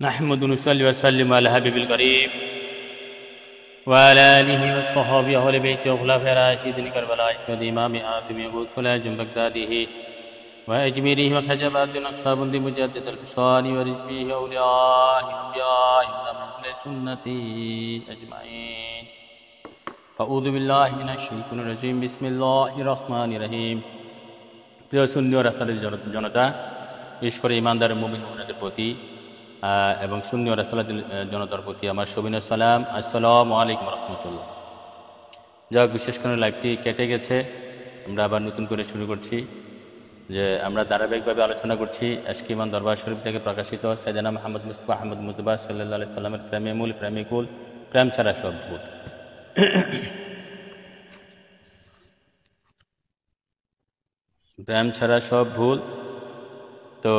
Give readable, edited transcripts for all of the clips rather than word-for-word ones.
نحمد ونصلي وسلم على حبيب الكريم وعلى آله وصحبه أهل بيته وخلفاء الراشدين كربلاء أشهد إمام آتم أبو سليج بغداده وأجميره وخجبات أقصاب مجدد الفصال ورزقه أولياء الأنبياء من سنتي أجمعين أعوذ بالله من الشيطان الرجيم بسم الله الرحمن الرحيم প্রিয় সুন্নি ও রাসূলের জনতা, বিশেষ করে ইমানদার মুমিন মুমিনাতের প্রতি এবং সুন্নি ও রাসূলের জনতার প্রতি আমার সবিনয় সালাম। আসসালামু আলাইকুম রহমতুল্লাহ। যাক, বিশেষ করে লাইভটি কেটে গেছে, আমরা আবার নতুন করে শুরু করছি। যে আমরা ধারাবাহিকভাবে আলোচনা করছি আশকে ইমান দরবার শরীফ থেকে প্রকাশিত সাইয়েদনা মুহাম্মদ মুস্তাফা আহমদ মুজতবা সাল্লাল্লাহু আলাইহি সাল্লামের প্রেমে মূল, প্রেমে কুল, প্রেম ছাড়া সব ভূত। প্রেম ছাড়া সব ভুল। তো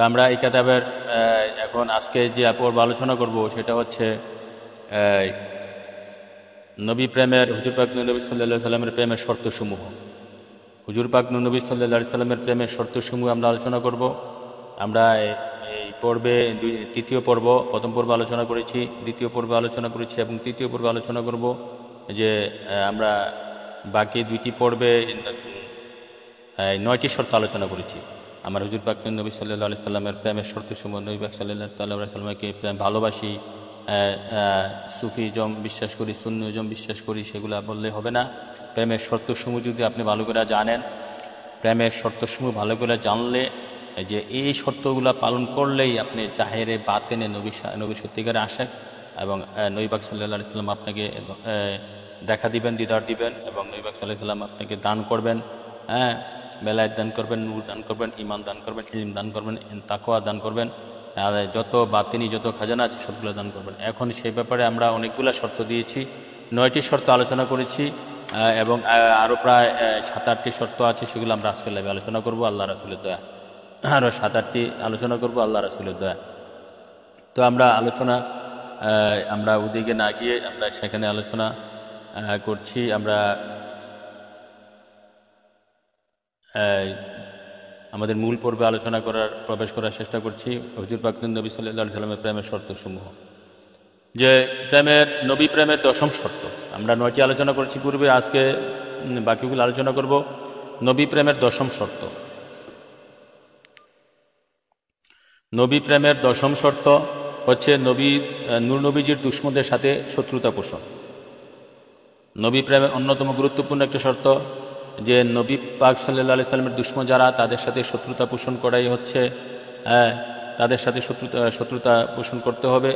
আমরা এই কিতাবের এখন আজকে যে পর্ব আলোচনা করব সেটা হচ্ছে নবী প্রেমের, হুজুর পাক নবী সাল্লাল্লাহু আলাইহি সাল্লামের প্রেমের শর্তসমূহ। হুজুর পাক নবী সাল্লাল্লাহু আলাইহি সাল্লামের প্রেমের শর্তসমূহ আমরা আলোচনা করব। আমরা এই পর্বে তৃতীয় পর্ব, প্রথম পর্ব আলোচনা করেছি, দ্বিতীয় পর্ব আলোচনা করেছি এবং তৃতীয় পর্বে আলোচনা করব। যে আমরা বাকি দুইটি পর্বে 9টি শর্ত আলোচনা করেছি। আমার হুজুর পাক নবী সাল্লাল্লাহু আলাইহি সাল্লামের প্রেমের শর্তসমূহ, নবী পাক সাল্লাল্লাহু আলাইহি সাল্লামকে ভালোবাসি, সুফিজম বিশ্বাস করি, সুন্নিজম বিশ্বাস করি, সেগুলো বললে হবে না। প্রেমের শর্তসমূহ যদি আপনি ভালো করে জানেন, প্রেমের শর্তসমূহ ভালো করে জানলে, যে এই শর্তগুলো পালন করলেই আপনি জাহেরে বাতেনে নবী সত্যিকারে আসেন এবং নবী পাক সাল্লাল্লাহু আলাইহি সাল্লাম আপনাকে দেখা দিবেন, দিদার দিবেন এবং নবী পাক সাল্লাল্লাহু আলাইহি সাল্লাম আপনাকে দান করবেন। বেলায়েত দান করবেন, নূর দান করবেন, ঈমান দান করবেন, ইলম দান করবেন, তাকওয়া দান করবেন, আর যত বাতিনি যত খাজানা আছে সবগুলো দান করবেন। এখন সেই ব্যাপারে আমরা অনেকগুলো শর্ত দিয়েছি, 9টি শর্ত আলোচনা করেছি এবং আরও প্রায় 7-8টি শর্ত আছে, সেগুলো আমরা আজকের লাইভে আলোচনা করব আল্লাহ রাসূলের দয়া। আরও 7-8টি আলোচনা করব আল্লাহ রাসূলের দয়া। তো আমরা ওদিকে না গিয়ে আমরা সেখানে আলোচনা করছি। আমরা আমাদের মূল পর্বে আলোচনা প্রবেশ করার চেষ্টা করছি। হুজুর পাক নবী সাল্লাল্লাহু আলাইহি সাল্লামের প্রেমের শর্তসমূহ। যে নবী প্রেমের 10ম শর্ত, আমরা 9টি আলোচনা করেছি পূর্বে, আজকে বাকিগুলো আলোচনা করব। নবী প্রেমের 10ম শর্ত। নবী প্রেমের 10ম শর্ত হচ্ছে নূর নবীজির দুশমনদের সাথে শত্রুতা পোষণ। নবী প্রেমের অন্যতম গুরুত্বপূর্ণ একটা শর্ত যে নবী পাক সাল্লাল্লাহু আলাইহি সাল্লামের দুশমন যারা, তাদের সাথে শত্রুতা পোষণ করাই হচ্ছে, তাদের সাথে শত্রুতা পোষণ করতে হবে।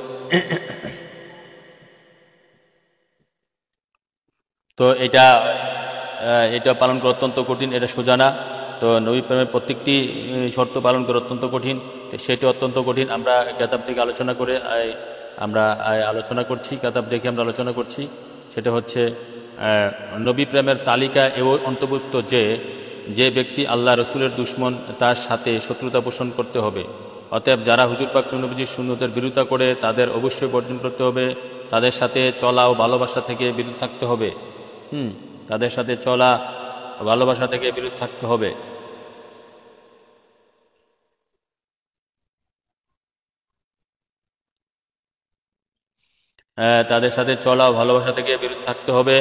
তো এটা পালন করা অত্যন্ত কঠিন, এটা সোজা না। তো নবী প্রেমের প্রত্যেকটি শর্ত পালন করা অত্যন্ত কঠিন, সেটি অত্যন্ত কঠিন। আমরা কিতাব থেকে আলোচনা করছি, কিতাব দেখে আমরা আলোচনা করছি। সেটা হচ্ছে নবী প্রেমের তালিকা এও অন্তর্ভুক্ত যে ব্যক্তি আল্লাহ রসুলের দুশমন, তার সাথে শত্রুতা পোষণ করতে হবে। অতএব যারা হুজুর পাক নবীজির সুন্নতের বিরোধিতা করে, তাদের অবশ্যই বর্জন করতে হবে। তাদের সাথে চলা ও ভালোবাসা থেকে বিরত থাকতে হবে। তাদের সাথে চলা ভালোবাসা থেকে বিরত থাকতে হবে। তাদের সাথে চলা ও ভালোবাসা থেকে বিরত থাকতে হবে।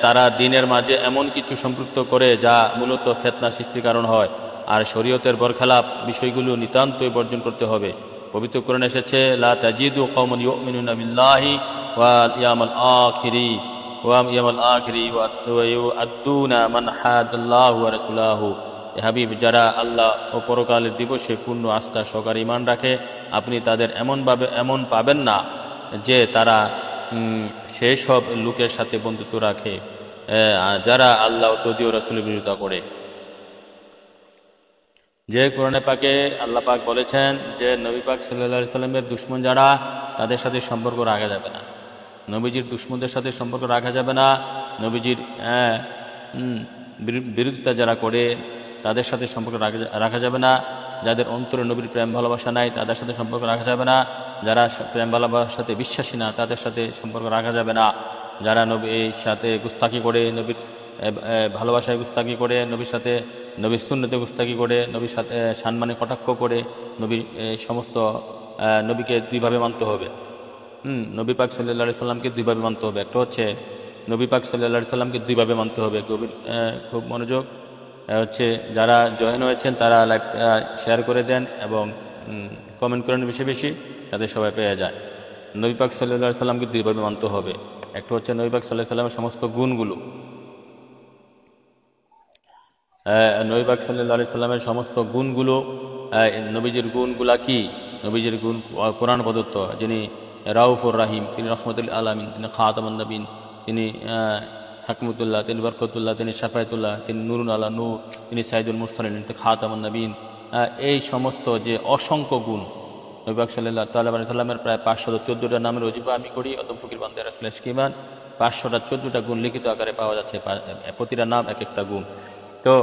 তারা দ্বীনের মাঝে এমন কিছু সম্পৃক্ত করে যা মূলত ফিতনা সৃষ্টির কারণ হয়, আর শরীয়তের বরখেলাপ বিষয়গুলো নিতান্তই বর্জন করতে হবে। পবিত্র কোরআনে এসেছে, লা তাজিদু কওমান ইউমিনুনা বিল্লাহি ওয়াল ইয়াউমিল আখিরি ওয়া ইউআদ্দুনা মান হাদাল্লাহু ওয়া রাসূলুহু। হাবিব, যারা আল্লাহ ও পরকালের দিবসে পূর্ণ আস্থা সহকারে ঈমান রাখে, আপনি তাদের এমন পাবেন না যে তারা সেই সব লোকের সাথে বন্ধুত্ব রাখে যারা আল্লাহ ও তদীয় রাসূলের বিরোধিতা করে। যে কোরআনে পাকে আল্লাহ পাক বলেছেন যে নবী পাক সাল্লাল্লাহু আলাইহি সাল্লামের দুশমন যারা, তাদের সাথে সম্পর্ক রাখা যাবে না। নবীজির দুশমনদের সাথে সম্পর্ক রাখা যাবে না। নবীজির বিরোধিতা যারা করে, তাদের সাথে সম্পর্ক রাখা যাবে না। যাদের অন্তরে নবীর প্রেম ভালোবাসা নাই, তাদের সাথে সম্পর্ক রাখা যাবে না। যারা প্রেম ভালোবাসার সাথে বিশ্বাসী না, তাদের সাথে সম্পর্ক রাখা যাবে না। যারা নবীর সাথে গুস্তাকি করে, নবীর ভালোবাসায় গুস্তাকি করে, নবীর সাথে নবীর সুন্নতে গুস্তাকি করে, নবীর সাথে সম্মানে কটাক্ষ করে, নবীর সমস্ত নবীকে দুইভাবে মানতে হবে। নবী পাক সাল্লাল্লাহু আলাইহি সাল্লামকে দুইভাবে মানতে হবে। একটা হচ্ছে নবী পাক সাল্লাল্লাহু আলাইহি সাল্লামকে দুইভাবে মানতে হবে। খুব মনোযোগ হচ্ছে, যারা জয়েন হয়েছেন তারা লাইভ শেয়ার করে দেন এবং কমেন্ট করেন বেশি বেশি, তাদের সবাই পেয়ে যায়। নবী পাক সাল্লাল্লাহু আলাইহি সাল্লামকে দুইভাবে মানতে হবে। একটা হচ্ছে নবী পাক সাল্লাল্লাহু আলাইহি সাল্লামের সমস্ত গুণগুলো, নবী পাক সাল্লাল্লাহু আলাইহি সাল্লামের সমস্ত গুণগুলো, নবীজির গুণগুলা কি? নবীজির গুণ কোরআন প্রদত্ত। যিনি রাউফুর রাহিম, তিনি রহমতুল আলামিন, তিনি খাতামুন নবীন, তিনি হাকমতুল্লাহ, তিনি বরকতুল্লাহ, তিনি শাফায়াতুল্লাহ, তিনি নুরুন আলা নূর, তিনি সাইদুল মুরসালিন, তিনি খাতামুন নবীন। এই সমস্ত যে অসংখ্য গুণ নবী পাক সাল্লাল্লাহু আলাইহি সাল্লামের প্রায় 514টা নামের ওজিফা আমি করি অতম ফকির বান্দে রাসূল ইসকিমান। 514টা গুণ লিখিত আকারে পাওয়া যাচ্ছে, প্রতিটা নাম এক একটা গুণ। তো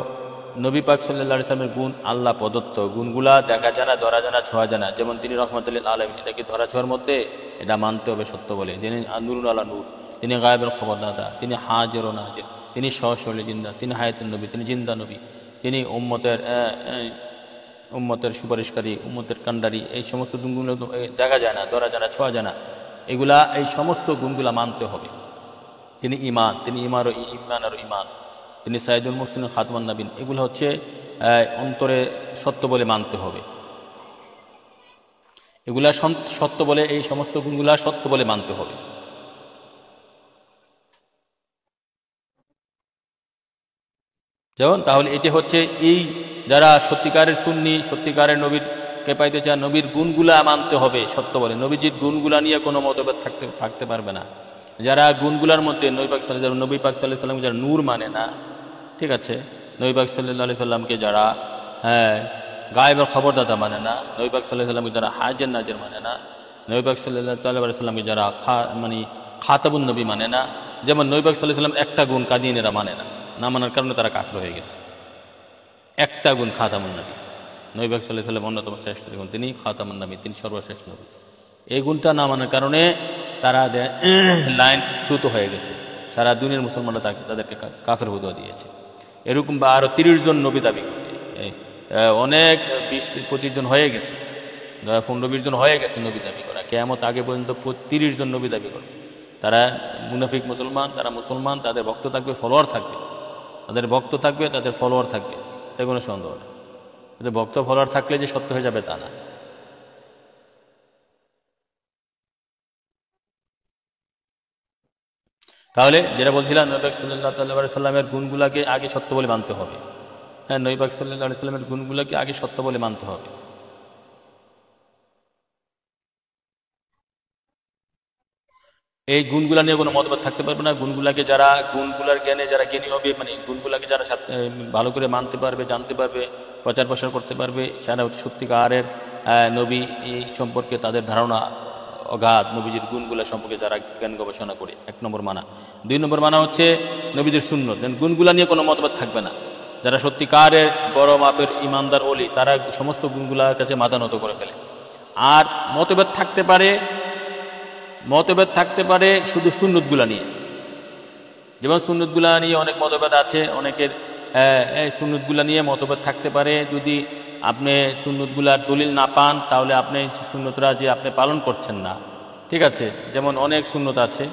নবী পাক সাল্লাল্লাহু আলাইহি সাল্লামের গুণ আল্লাহ প্রদত্ত, গুণগুলা দেখা জানা, ধরা জানা, ছোঁয়া জানা। যেমন তিনি রহমতুল আলামিন, এটা কি ধরা ছোঁয়ার মধ্যে? এটা মানতে হবে সত্য বলে। যিনি নুরুন আলা নূর, তিনি গায়েবের খবরদাতা, তিনি হাজির ও নাজির, তিনি সহশরী জিন্দা, তিনি হায়াতুন নবী, তিনি জিন্দা নবী, তিনি উম্মতের সুপারিশকারী, উম্মতের কান্ডারি। এই সমস্ত গুণগুলো দেখা যায় না, ধরা যায় না, ছোঁয়া যায় না। এগুলা, এই সমস্ত গুণগুলা মানতে হবে। তিনি ইমান, তিনি ইমান আর ইমান, তিনি সাইদুল মুরসালিন, খাতামুন নবীন। এগুলো হচ্ছে অন্তরে সত্য বলে মানতে হবে। এগুলা সত্য বলে, এই সমস্ত গুণগুলা সত্য বলে মানতে হবে। যেমন তাহলে এটি হচ্ছে, এই যারা সত্যিকারের সুন্নি, সত্যিকারের নবীরকে পাইতে চান, নবীর গুণগুলা মানতে হবে সত্য বলে। নবীজির গুণগুলা নিয়ে কোনো মতভেদ থাকতে পারবে না। যারা গুণগুলার মধ্যে নবী পাক সাল্লাল্লাহু আলাইহি সাল্লাম যারা নূর মানে না, ঠিক আছে, নবী পাক সাল্লাল্লাহু আলাইহি সাল্লামকে যারা গায়েবের খবরদাতা মানে না, নবী পাক সাল্লাল্লাহু আলাইহি সাল্লামকে যারা হাজির নাজির মানে না, নবী পাক সাল্লাল্লাহু আলাইহি সাল্লামকে যারা খাতাবুন নবী মানে না। যেমন নবী পাক সাল্লাল্লাহু আলাইহি সাল্লাম একটা গুণ কাদিয়ানীরা মানে না, না মানার কারণে তারা কাফির হয়ে গেছে। একটা গুণ খাতামুন নবী, নবী পাক সাল্লাল্লাহু আলাইহি সাল্লাম অন্যতম শ্রেষ্ঠ গুণ, তিনি খাতামুন নবী, তিনি সর্বশ্রেষ্ঠ নবী। এই গুণটা না মানার কারণে তারা লাইন চ্যুত হয়ে গেছে। সারা দুনিয়ার মুসলমানরা তাদেরকে কাফের হুদা দিয়েছে। এরকম বা আরো 30 জন নবী দাবি করবে, অনেক 20-25 জন হয়ে গেছে, 15-20 জন হয়ে গেছে নবী দাবি করা। কিয়ামত আগে পর্যন্ত 30 জন নবী দাবি করবে। তারা মুনাফিক মুসলমান, তারা মুসলমান, তাদের ভক্ত থাকবে, ফলোয়ার থাকবে, তাদের ভক্ত থাকবে, তাদের ফলোয়ার থাকবে, তাই কোনো সন্দেহ নেই। তাদের ভক্ত ফলোয়ার থাকলে যে সত্য হয়ে যাবে তা না। তাহলে যেটা বলছিলাম, নবী পাক সাল্লাল্লাহু আলাইহি সাল্লামের গুণগুলাকে আগে সত্য বলে মানতে হবে। হ্যাঁ, নবী পাক সাল্লাল্লাহু আলাইহি সাল্লামের গুণগুলাকে আগে সত্য বলে মানতে হবে। এই গুণগুলা নিয়ে কোনো মতভেদ থাকতে পারবে না। গুণগুলার জ্ঞানে যারা জ্ঞানী হবে, মানে গুণগুলাকে যারা ভালো করে মানতে পারবে, জানতে পারবে, প্রচার প্রসার করতে পারবে, সারা সত্যিকারের নবী সম্পর্কে তাদের ধারণা অগাধ, নবীজির গুণগুলা সম্পর্কে যারা জ্ঞান গবেষণা করে। 1 নম্বর মানা। 2 নম্বর মানা হচ্ছে নবীদের সুন্নত। গুণগুলা নিয়ে কোনো মতভেদ থাকবে না। যারা সত্যিকারের বড় মাপের ইমানদার ওলি, তারা সমস্ত গুণগুলার কাছে মাথা নত করে ফেলে। আর মতভেদ থাকতে পারে শুধু সুন্নতগুলা নিয়ে। যেমন সুন্নতগুলা নিয়ে অনেক মতভেদ আছে, অনেকের সুন্নতগুলা নিয়ে মতভেদ থাকতে পারে। যদি আপনি সুন্নতগুলার দলিল না পান, তাহলে আপনি সুন্নতরা যে আপনি পালন করছেন না, ঠিক আছে। যেমন অনেক সুন্নত আছে,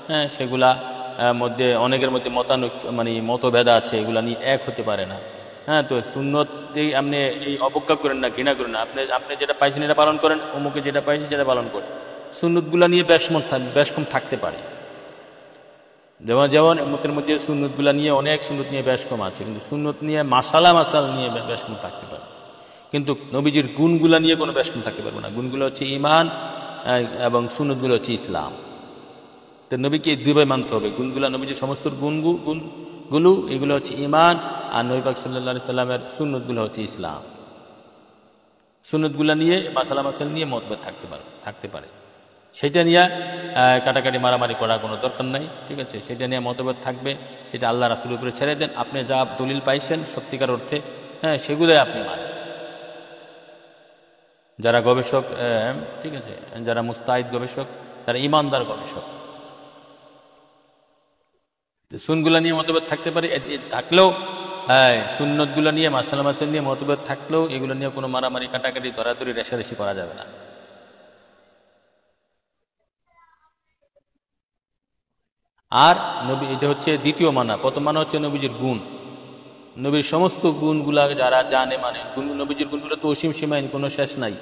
হ্যাঁ, সেগুলা মধ্যে অনেকের মধ্যে মতভেদ আছে, এগুলা নিয়ে এক হতে পারে না। হ্যাঁ, তো সুন্নত আপনি এই অবজ্ঞা করেন না, ঘৃণা করেন না। আপনি যেটা পাইছেন এটা পালন করেন, অমুকে যেটা পাইছে সেটা পালন করেন। সুন্নতগুলা নিয়ে বেশকম থাকতে পারে। যেমন উম্মতের মধ্যে সুন্নতগুলা নিয়ে অনেক সুন্নত নিয়ে বেশকম আছে, কিন্তু সুন্নত নিয়ে মাসাল নিয়ে বেশকম থাকতে পারে। কিন্তু নবীজির গুণগুলা নিয়ে কোনো বেশকম থাকতে পারবে না। গুণগুলো হচ্ছে ইমান এবং সুন্নতগুলো হচ্ছে ইসলাম। তো নবীকে দুইভাবে মানতে হবে। গুণগুলা, নবীজির সমস্ত গুণগুলো এগুলো হচ্ছে ইমান, আর নবী পাক সাল্লাল্লাহু আলাইহি সাল্লামের সুন্নতগুলো হচ্ছে ইসলাম। সুন্নতগুলা নিয়ে মাসাল নিয়ে মতভেদ থাকতে পারে। সেটা নিয়ে কাটাকাটি মারামারি করার কোনো দরকার নাই, ঠিক আছে। সেটা নিয়ে মতভেদ থাকবে, সেটা আল্লাহ রাসূলের উপরে ছেড়ে দেন। আপনি যা দলিল পাইছেন সত্যিকার অর্থে, হ্যাঁ, সেগুলোই আপনি মানেন। যারা গবেষক, ঠিক আছে, যারা মুস্তাহিদ গবেষক, যারা ইমানদার গবেষক, সুনগুলা নিয়ে মতভেদ থাকতে পারে, থাকলেও হ্যাঁ সুন্নতগুলো নিয়ে মাসালা মাসাল নিয়ে মতভেদ থাকলেও এগুলো নিয়ে কোনো মারামারি কাটাকাটি ধরাধরি রেশারেশি করা যাবে না। আর নবী, এটা হচ্ছে দ্বিতীয় মানা। প্রথম মানা হচ্ছে নবীজির গুণ, নবীর সমস্ত গুণগুলা যারা জানে মানে নবীজির গুণগুলো তো অসীম সীমাহীন, কোনো শেষ নাই।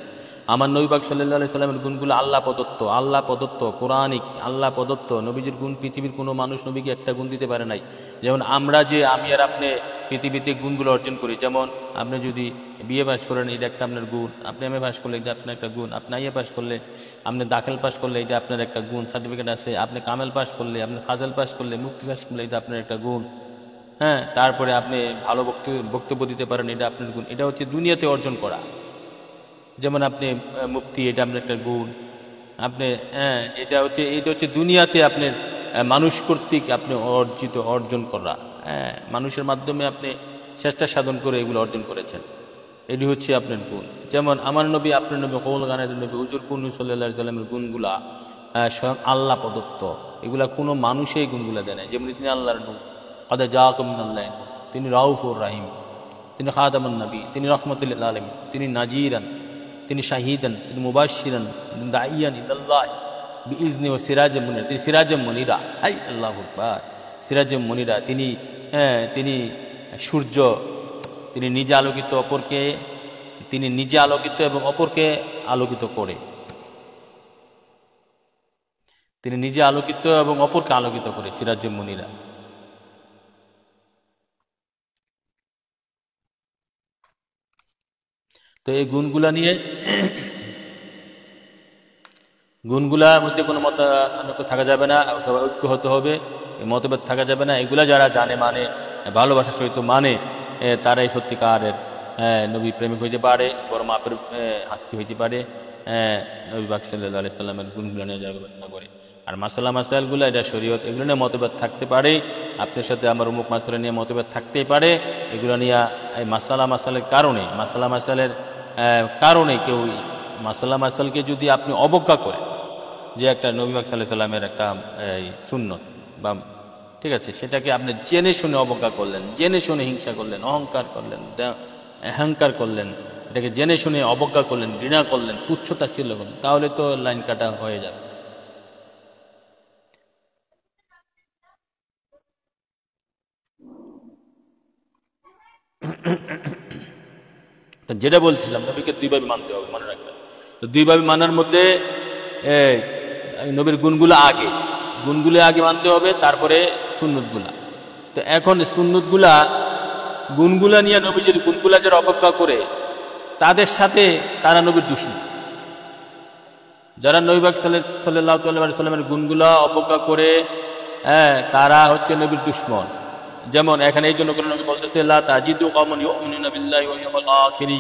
আমার নবী পাক সাল্লাল্লাহু আলাইহি সাল্লামের গুণগুলো আল্লাহ প্রদত্ত, আল্লাহ প্রদত্ত, কোরআনিক, আল্লাহ প্রদত্ত। নবীজির গুণ পৃথিবীর কোনো মানুষ নবীকে একটা গুণ দিতে পারে নাই। যেমন আমরা যে আমি আর আপনি পৃথিবীতে গুণগুলো অর্জন করি, যেমন আপনি যদি বিএ পাস করেন এটা একটা আপনার গুণ, আপনি এমএ পাস করলে এটা আপনার একটা গুণ, আপনি আইএ পাস করলে, আপনি দাখিল পাস করলে এটা আপনার একটা গুণ সার্টিফিকেট আছে, আপনি কামেল পাস করলে, আপনি ফাজল পাস করলে, মুফতি পাস করলে এটা আপনার একটা গুণ। হ্যাঁ, তারপরে আপনি ভালো বক্তব্য দিতে পারেন, এটা আপনার গুণ। এটা হচ্ছে দুনিয়াতে অর্জন করা। যেমন আপনি মুফতি, এটা আপনার একটা গুণ। আপনি এটা হচ্ছে দুনিয়াতে আপনার মানুষ কর্তৃক আপনি অর্জন করা। মানুষের মাধ্যমে আপনি চেষ্টা সাধন করে এগুলো অর্জন করেছেন, এটি হচ্ছে আপনার গুণ। যেমন আমার নবী, আপনার নবী, কৌল গানের নবী হুজুর পূর্ণ সাল্লাল্লাহু আলাইহি সাল্লামের গুণগুলা স্বয়ং আল্লাহ প্রদত্ত। এগুলা কোনো মানুষই গুণগুলা দেয় না। যেমন তিনি আল্লাহর নূর, কাদ জাআকুম মিনাল্লাহি, তিনি রাউফুর রাহিম, তিনি খাতামুন নবী, তিনি রাহমাতুল লিল আলামিন, তিনি নাজিরান, তিনি শাহিদান, তিনি মুবাশশিরান, দাইয়ান ইলাল্লাহ বিইজনি ওয়া সিরাজাম মুনিরা, তিনি সিরাজাম মুনিরা। আই আল্লাহু আকবার, সিরাজাম মুনিরা। তিনি সূর্য, তিনি নিজে আলোকিত, তিনি নিজে আলোকিত এবং অপরকে আলোকিত করে। তিনি নিজে আলোকিত এবং অপরকে আলোকিত করে, সিরাজাম মুনিরা। তো এই গুণগুলার মধ্যে কোনো মতানৈক্য থাকা যাবে না, সবাই ঐক্য হতে হবে, মতভেদ থাকা যাবে না। এগুলা যারা জানে মানে ভালোবাসার সহিত মানে তারাই সত্যিকারের নবী প্রেমিক হইতে পারে, বড় মাপের হাস্তি হইতে পারে। নবী পাক সাল্লাল্লাহু আলাইহি সাল্লামের গুণগুলো নিয়ে যারা গবেষণা করে। আর মাসাইলগুলো এটা শরীয়ত, এগুলো নিয়ে মতভেদ থাকতে পারে। আপনার সাথে আমার অমুক মাসালা নিয়ে মতভেদ থাকতেই পারে। এগুলো নিয়ে এই মাসালের কারণে কেউ মাসালকে যদি আপনি অবজ্ঞা করেন, যে একটা নবী পাক সাল্লাল্লাহু আলাইহি সাল্লামের একটা সুন্নত বা ঠিক আছে, সেটাকে আপনি জেনে শুনে অবজ্ঞা করলেন, জেনে শুনে হিংসা করলেন, অহংকার করলেন, এটাকে জেনে শুনে অবজ্ঞা করলেন, ঘৃণা করলেন, তুচ্ছতাচ্ছিল্য করলেন, তাহলে তো লাইন কাটা হয়ে যাবে। যেটা বলছিলাম, নবীকে দুইভাবে মানতে হবে, মনে রাখবেন। তো দুইভাবে মানার মধ্যে নবীর গুণগুলো আগে মানতে হবে, তারপরে সুন্নতগুলা। তো এখন গুণগুলা নিয়ে নবীজির গুণগুলা যারা অপেক্ষা করে, তাদের সাথে তারা নবীর দুশমন। যারা নবী পাক সাল্লাল্লাহু আলাইহি সাল্লামের গুণগুলা অপেক্ষা করে, তারা হচ্ছে নবীর দুশমন। যেমন এখানে এই জন্য নবী বলতেছে, লা তাজিদু কওমান ইউমিনুনা বিল্লাহি ওয়াল ইয়াউমিল আখির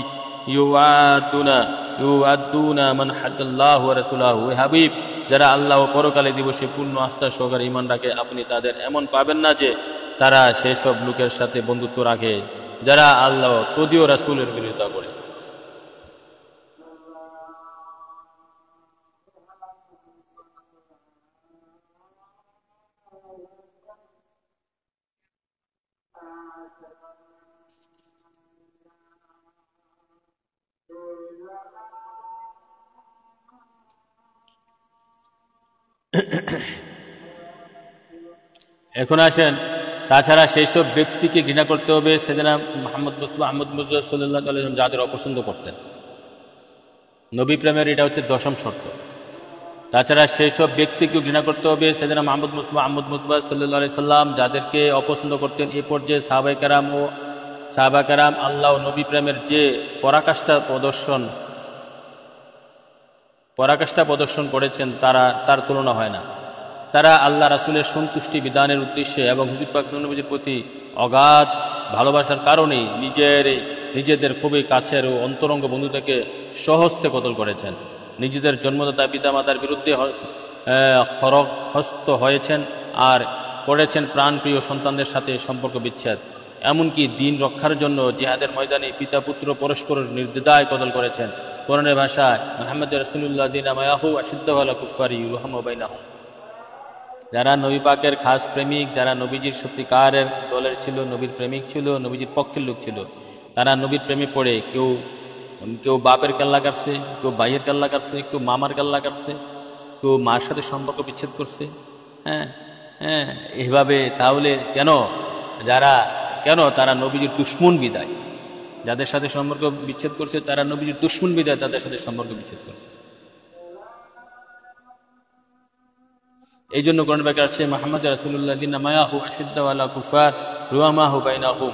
ইউআদ্দুনা মান হাদাল্লাহু ওয়া রাসূলুহু। হে হাবিব, যারা আল্লাহ ও পরকালে দিবসে পূর্ণ আস্থা সহকারে ঈমান রাখে, আপনি তাদের এমন পাবেন না যে তারা সেসব লোকের সাথে বন্ধুত্ব রাখে যারা আল্লাহ তদীয় রাসূলের বিরোধিতা করে। এখন আসেন, তাছাড়া সেই সব ব্যক্তিকে ঘৃণা করতে হবে সেদিনা মোহাম্মদ মুস্তাফা সাল্লাল্লাহু আলাইহি ওয়াসাল্লাম যাদের অপছন্দ করতেন। নবী প্রেমের এটা হচ্ছে দশম শর্ত। তাছাড়া সেই সব ব্যক্তিকে ঘৃণা করতে হবে সেদিনা মোহাম্মদ মুস্তাফা সাল্লাল্লাহু আলাইহি ওয়াসাল্লাম যাদেরকে অপছন্দ করতেন। এই পর্যায়ে সাহাবায়ে কেরাম আল্লাহ ও নবী প্রেমের যে পরাকাষ্ঠা প্রদর্শন করেছেন তার তুলনা হয় না। তারা আল্লাহ রাসূলের সন্তুষ্টি বিধানের উদ্দেশ্যে এবং হুজুর পাক নবীর প্রতি অগাধ ভালোবাসার কারণে নিজেদের খুবই কাছের ও অন্তরঙ্গ বন্ধুদেরকে সহস্তে কতল করেছেন। নিজেদের জন্মদাতা পিতামাতার বিরুদ্ধে হস্ত হয়েছেন আর করেছেন প্রাণপ্রিয় সন্তানদের সাথে সম্পর্ক বিচ্ছেদ। এমনকি দিন রক্ষার জন্য জিহাদের ময়দানে পিতা পুত্র পরস্পর নির্দ্বিধায় কতল করেছেন। কোরআনের ভাষায় মুহাম্মদ রাসূলুল্লাহ দিনা মায়াহু আশিদ্দাহু আলা কুফারি রুহামা বাইনাহুম। যারা নবী পাকের খাস প্রেমিক, যারা নবীজির সত্যিকারের দলের ছিল, নবীর প্রেমিক ছিল, নবীজির পক্ষের লোক ছিল, তারা নবীর প্রেমে পড়ে কেউ কেউ বাপের কাল্লা কাটছে, কেউ ভাইয়ের কাল্লা কাটছে, কেউ মামার কাল্লা কাটছে, কেউ মার সাথে সম্পর্ক বিচ্ছেদ করছে। হ্যাঁ, হ্যাঁ, এইভাবে তাহলে কেন তারা নবীজির দুশ্মন বিদায়, যাদের সাথে সম্পর্ক বিচ্ছেদ করছে তারা নবীজির দুশ্মন বিদায় তাদের সাথে সম্পর্ক বিচ্ছেদ করছে। এই জন্য কোরআন পাকে আসছে মুহাম্মদ রাসূলুল্লাহ দিনা মায়াহু আশিদ্দা ওয়ালা কুফার রুয়ামাহু বাইনাহুম।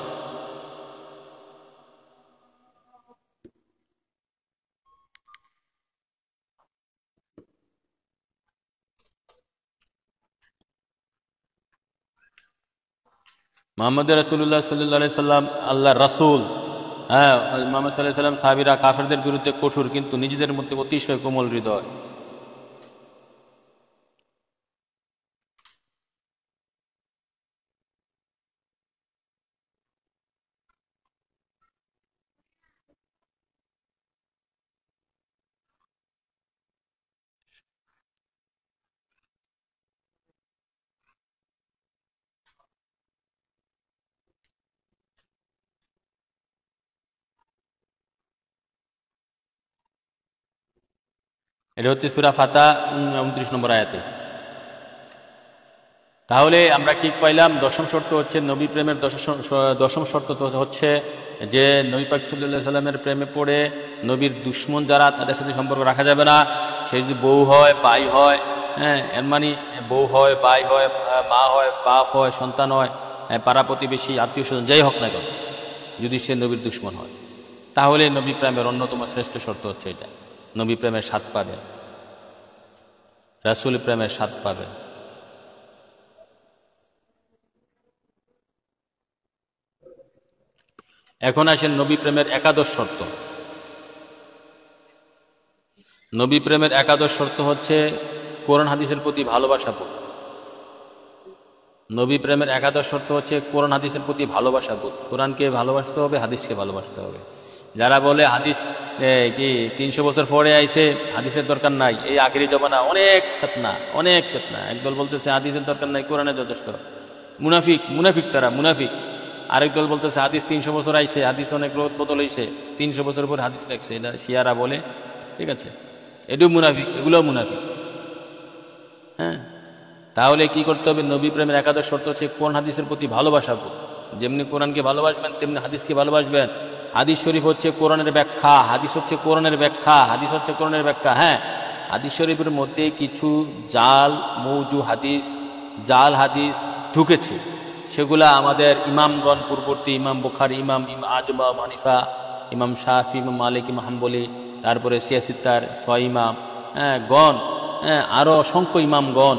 মুহাম্মদ রাসূলুল্লাহ সাল্লাল্লাহু আলাইহি সাল্লাম আল্লাহর রাসূল। হ্যাঁ, মুহাম্মদ সাল্লাল্লাহু আলাইহি সাল্লাম সাহাবীরা কাফেরদের বিরুদ্ধে কঠোর, কিন্তু নিজেদের মধ্যে অতিশয় কোমল হৃদয়। এটা হচ্ছে সূরা ফাতা 29 নম্বর আয়াতে। তাহলে আমরা কি পাইলাম? দশম শর্ত হচ্ছে নবী প্রেমের দশম শর্ত হচ্ছে যে নবী পাক সাল্লাল্লাহু আলাইহি সাল্লামের প্রেমে পড়ে নবীর দুশ্মন যারা, তাদের সাথে সম্পর্ক রাখা যাবে না। সে যদি বউ হয়, ভাই হয়, হ্যাঁ, এর মানে বউ হয়, ভাই হয়, মা হয়, বাপ হয়, সন্তান হয়, পাড়া প্রতিবেশী, আত্মীয় স্বজন, যাই হোক না কেন, যদি সে নবীর দুশ্মন হয়, তাহলে নবী প্রেমের অন্যতম শ্রেষ্ঠ শর্ত হচ্ছে এটা, নবী প্রেমের স্বাদ পাবে, রাসূল প্রেমের স্বাদ পাবে। এখন আসেন নবী প্রেমের একাদশ শর্ত। নবী প্রেমের একাদশ শর্ত হচ্ছে কোরআন হাদিসের প্রতি ভালোবাসা। নবী প্রেমের একাদশ শর্ত হচ্ছে কোরআন হাদিসের প্রতি ভালোবাসা বোধ। কোরআনকে ভালোবাসতে হবে, হাদিসকে ভালোবাসতে হবে। যারা বলে হাদিস কি 300 বছর পরে আইছে, হাদিসের দরকার নাই, এই আখেরি জমানা অনেক ফিতনা। একদল বলতেছে হাদিসের দরকার নাই, কোরআনে যথেষ্ট। মুনাফিক তারা মুনাফিক। আরেক দল বলতেছে হাদিস 300 বছর আইছে, হাদিস অনেক রোদ বদল হয়েছে, 300 বছর পর হাদিস লাগছে, এটা শিয়ারা বলে। ঠিক আছে, এটাও মুনাফিক, এগুলোও মুনাফিক। হ্যাঁ, তাহলে কি করতে হবে? নবী প্রেমের একাদশ শর্ত হচ্ছে কোরআন হাদিসের প্রতি ভালোবাসা। যেমনি কোরআনকে ভালোবাসবেন তেমনি হাদিসকে ভালোবাসবেন। হাদিস শরীফ হচ্ছে কোরআনের ব্যাখ্যা, হাদিস হচ্ছে কোরআনের ব্যাখ্যা, হাদিস হচ্ছে কোরআনের ব্যাখ্যা। হ্যাঁ, হাদিস শরীফের মধ্যে কিছু জাল হাদিস ঢুকেছে, সেগুলা আমাদের ইমামগণ, পূর্ববর্তী ইমাম বুখারী, ইমাম আজম, হানিফা, ইমাম শাফি, ইমাম মালিক, ইমাম হাম্বলি, তারপরে সিয়াসিত্তার ইমাম গণ, আরো অসংখ্য ইমামগণ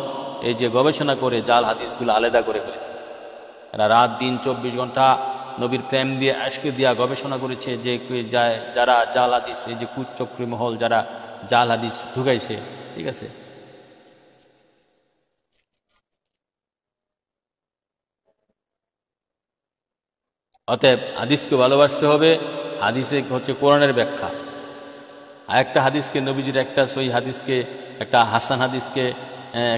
এই যে গবেষণা করে জাল হাদিসগুলো আলাদা করে ফেলেছে। এরা রাত দিন 24 ঘন্টা নবীর প্রেম দিয়ে, আশকে দিয়া গবেষণা করেছে যে যারা জাল হাদিস, এই যে কুচক্রী মহল যারা জাল হাদিস ঢুকাইছে। ঠিক আছে, অতএব হাদিসকে ভালোবাসতে হবে। হাদিসে হচ্ছে কোরআনের ব্যাখ্যা। আর একটা হাদিসকে, নবীজির একটা সহিহ হাদিসকে, একটা হাসান হাদিসকে,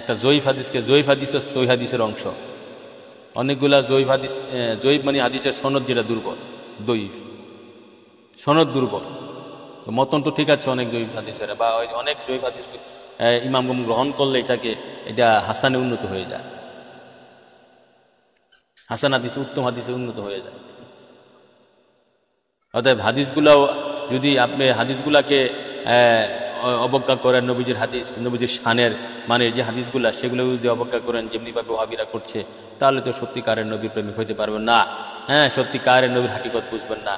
একটা জয়ীফ হাদিসকে, জয়ীফ হাদিস ও সহিহ হাদিসের অংশ। অনেকগুলা জয়ীফ হাদিস, জয়ীফ মানে হাদিসের সনদ যেটা দুর্বল, দয়ীফ সনদ দুর্বল। তো মতন তো ঠিক আছে অনেক জয়ীফ হাদিসের, বা অনেক জয়ীফ হাদিস ইমামগণ গ্রহণ করলে এটা হাসানে উন্নত হয়ে যায়, হাসান হাদিস উত্তম হাদিসে উন্নত হয়ে যায়। অতএব হাদিসগুলাও যদি আপনি হাদিসগুলাকে অবজ্ঞা করেন, নবীজির হাদিস, নবীজির শানের মানে যে হাদিসগুলা, সেগুলো যদি অবজ্ঞা করেন যেমনিভাবে ওয়াহাবিরা করছে, তাহলে তো সত্যিকারের নবীর প্রেমিক হইতে পারবেন না। হ্যাঁ, সত্যিকারের নবীর হাকিকত বুঝবেন না।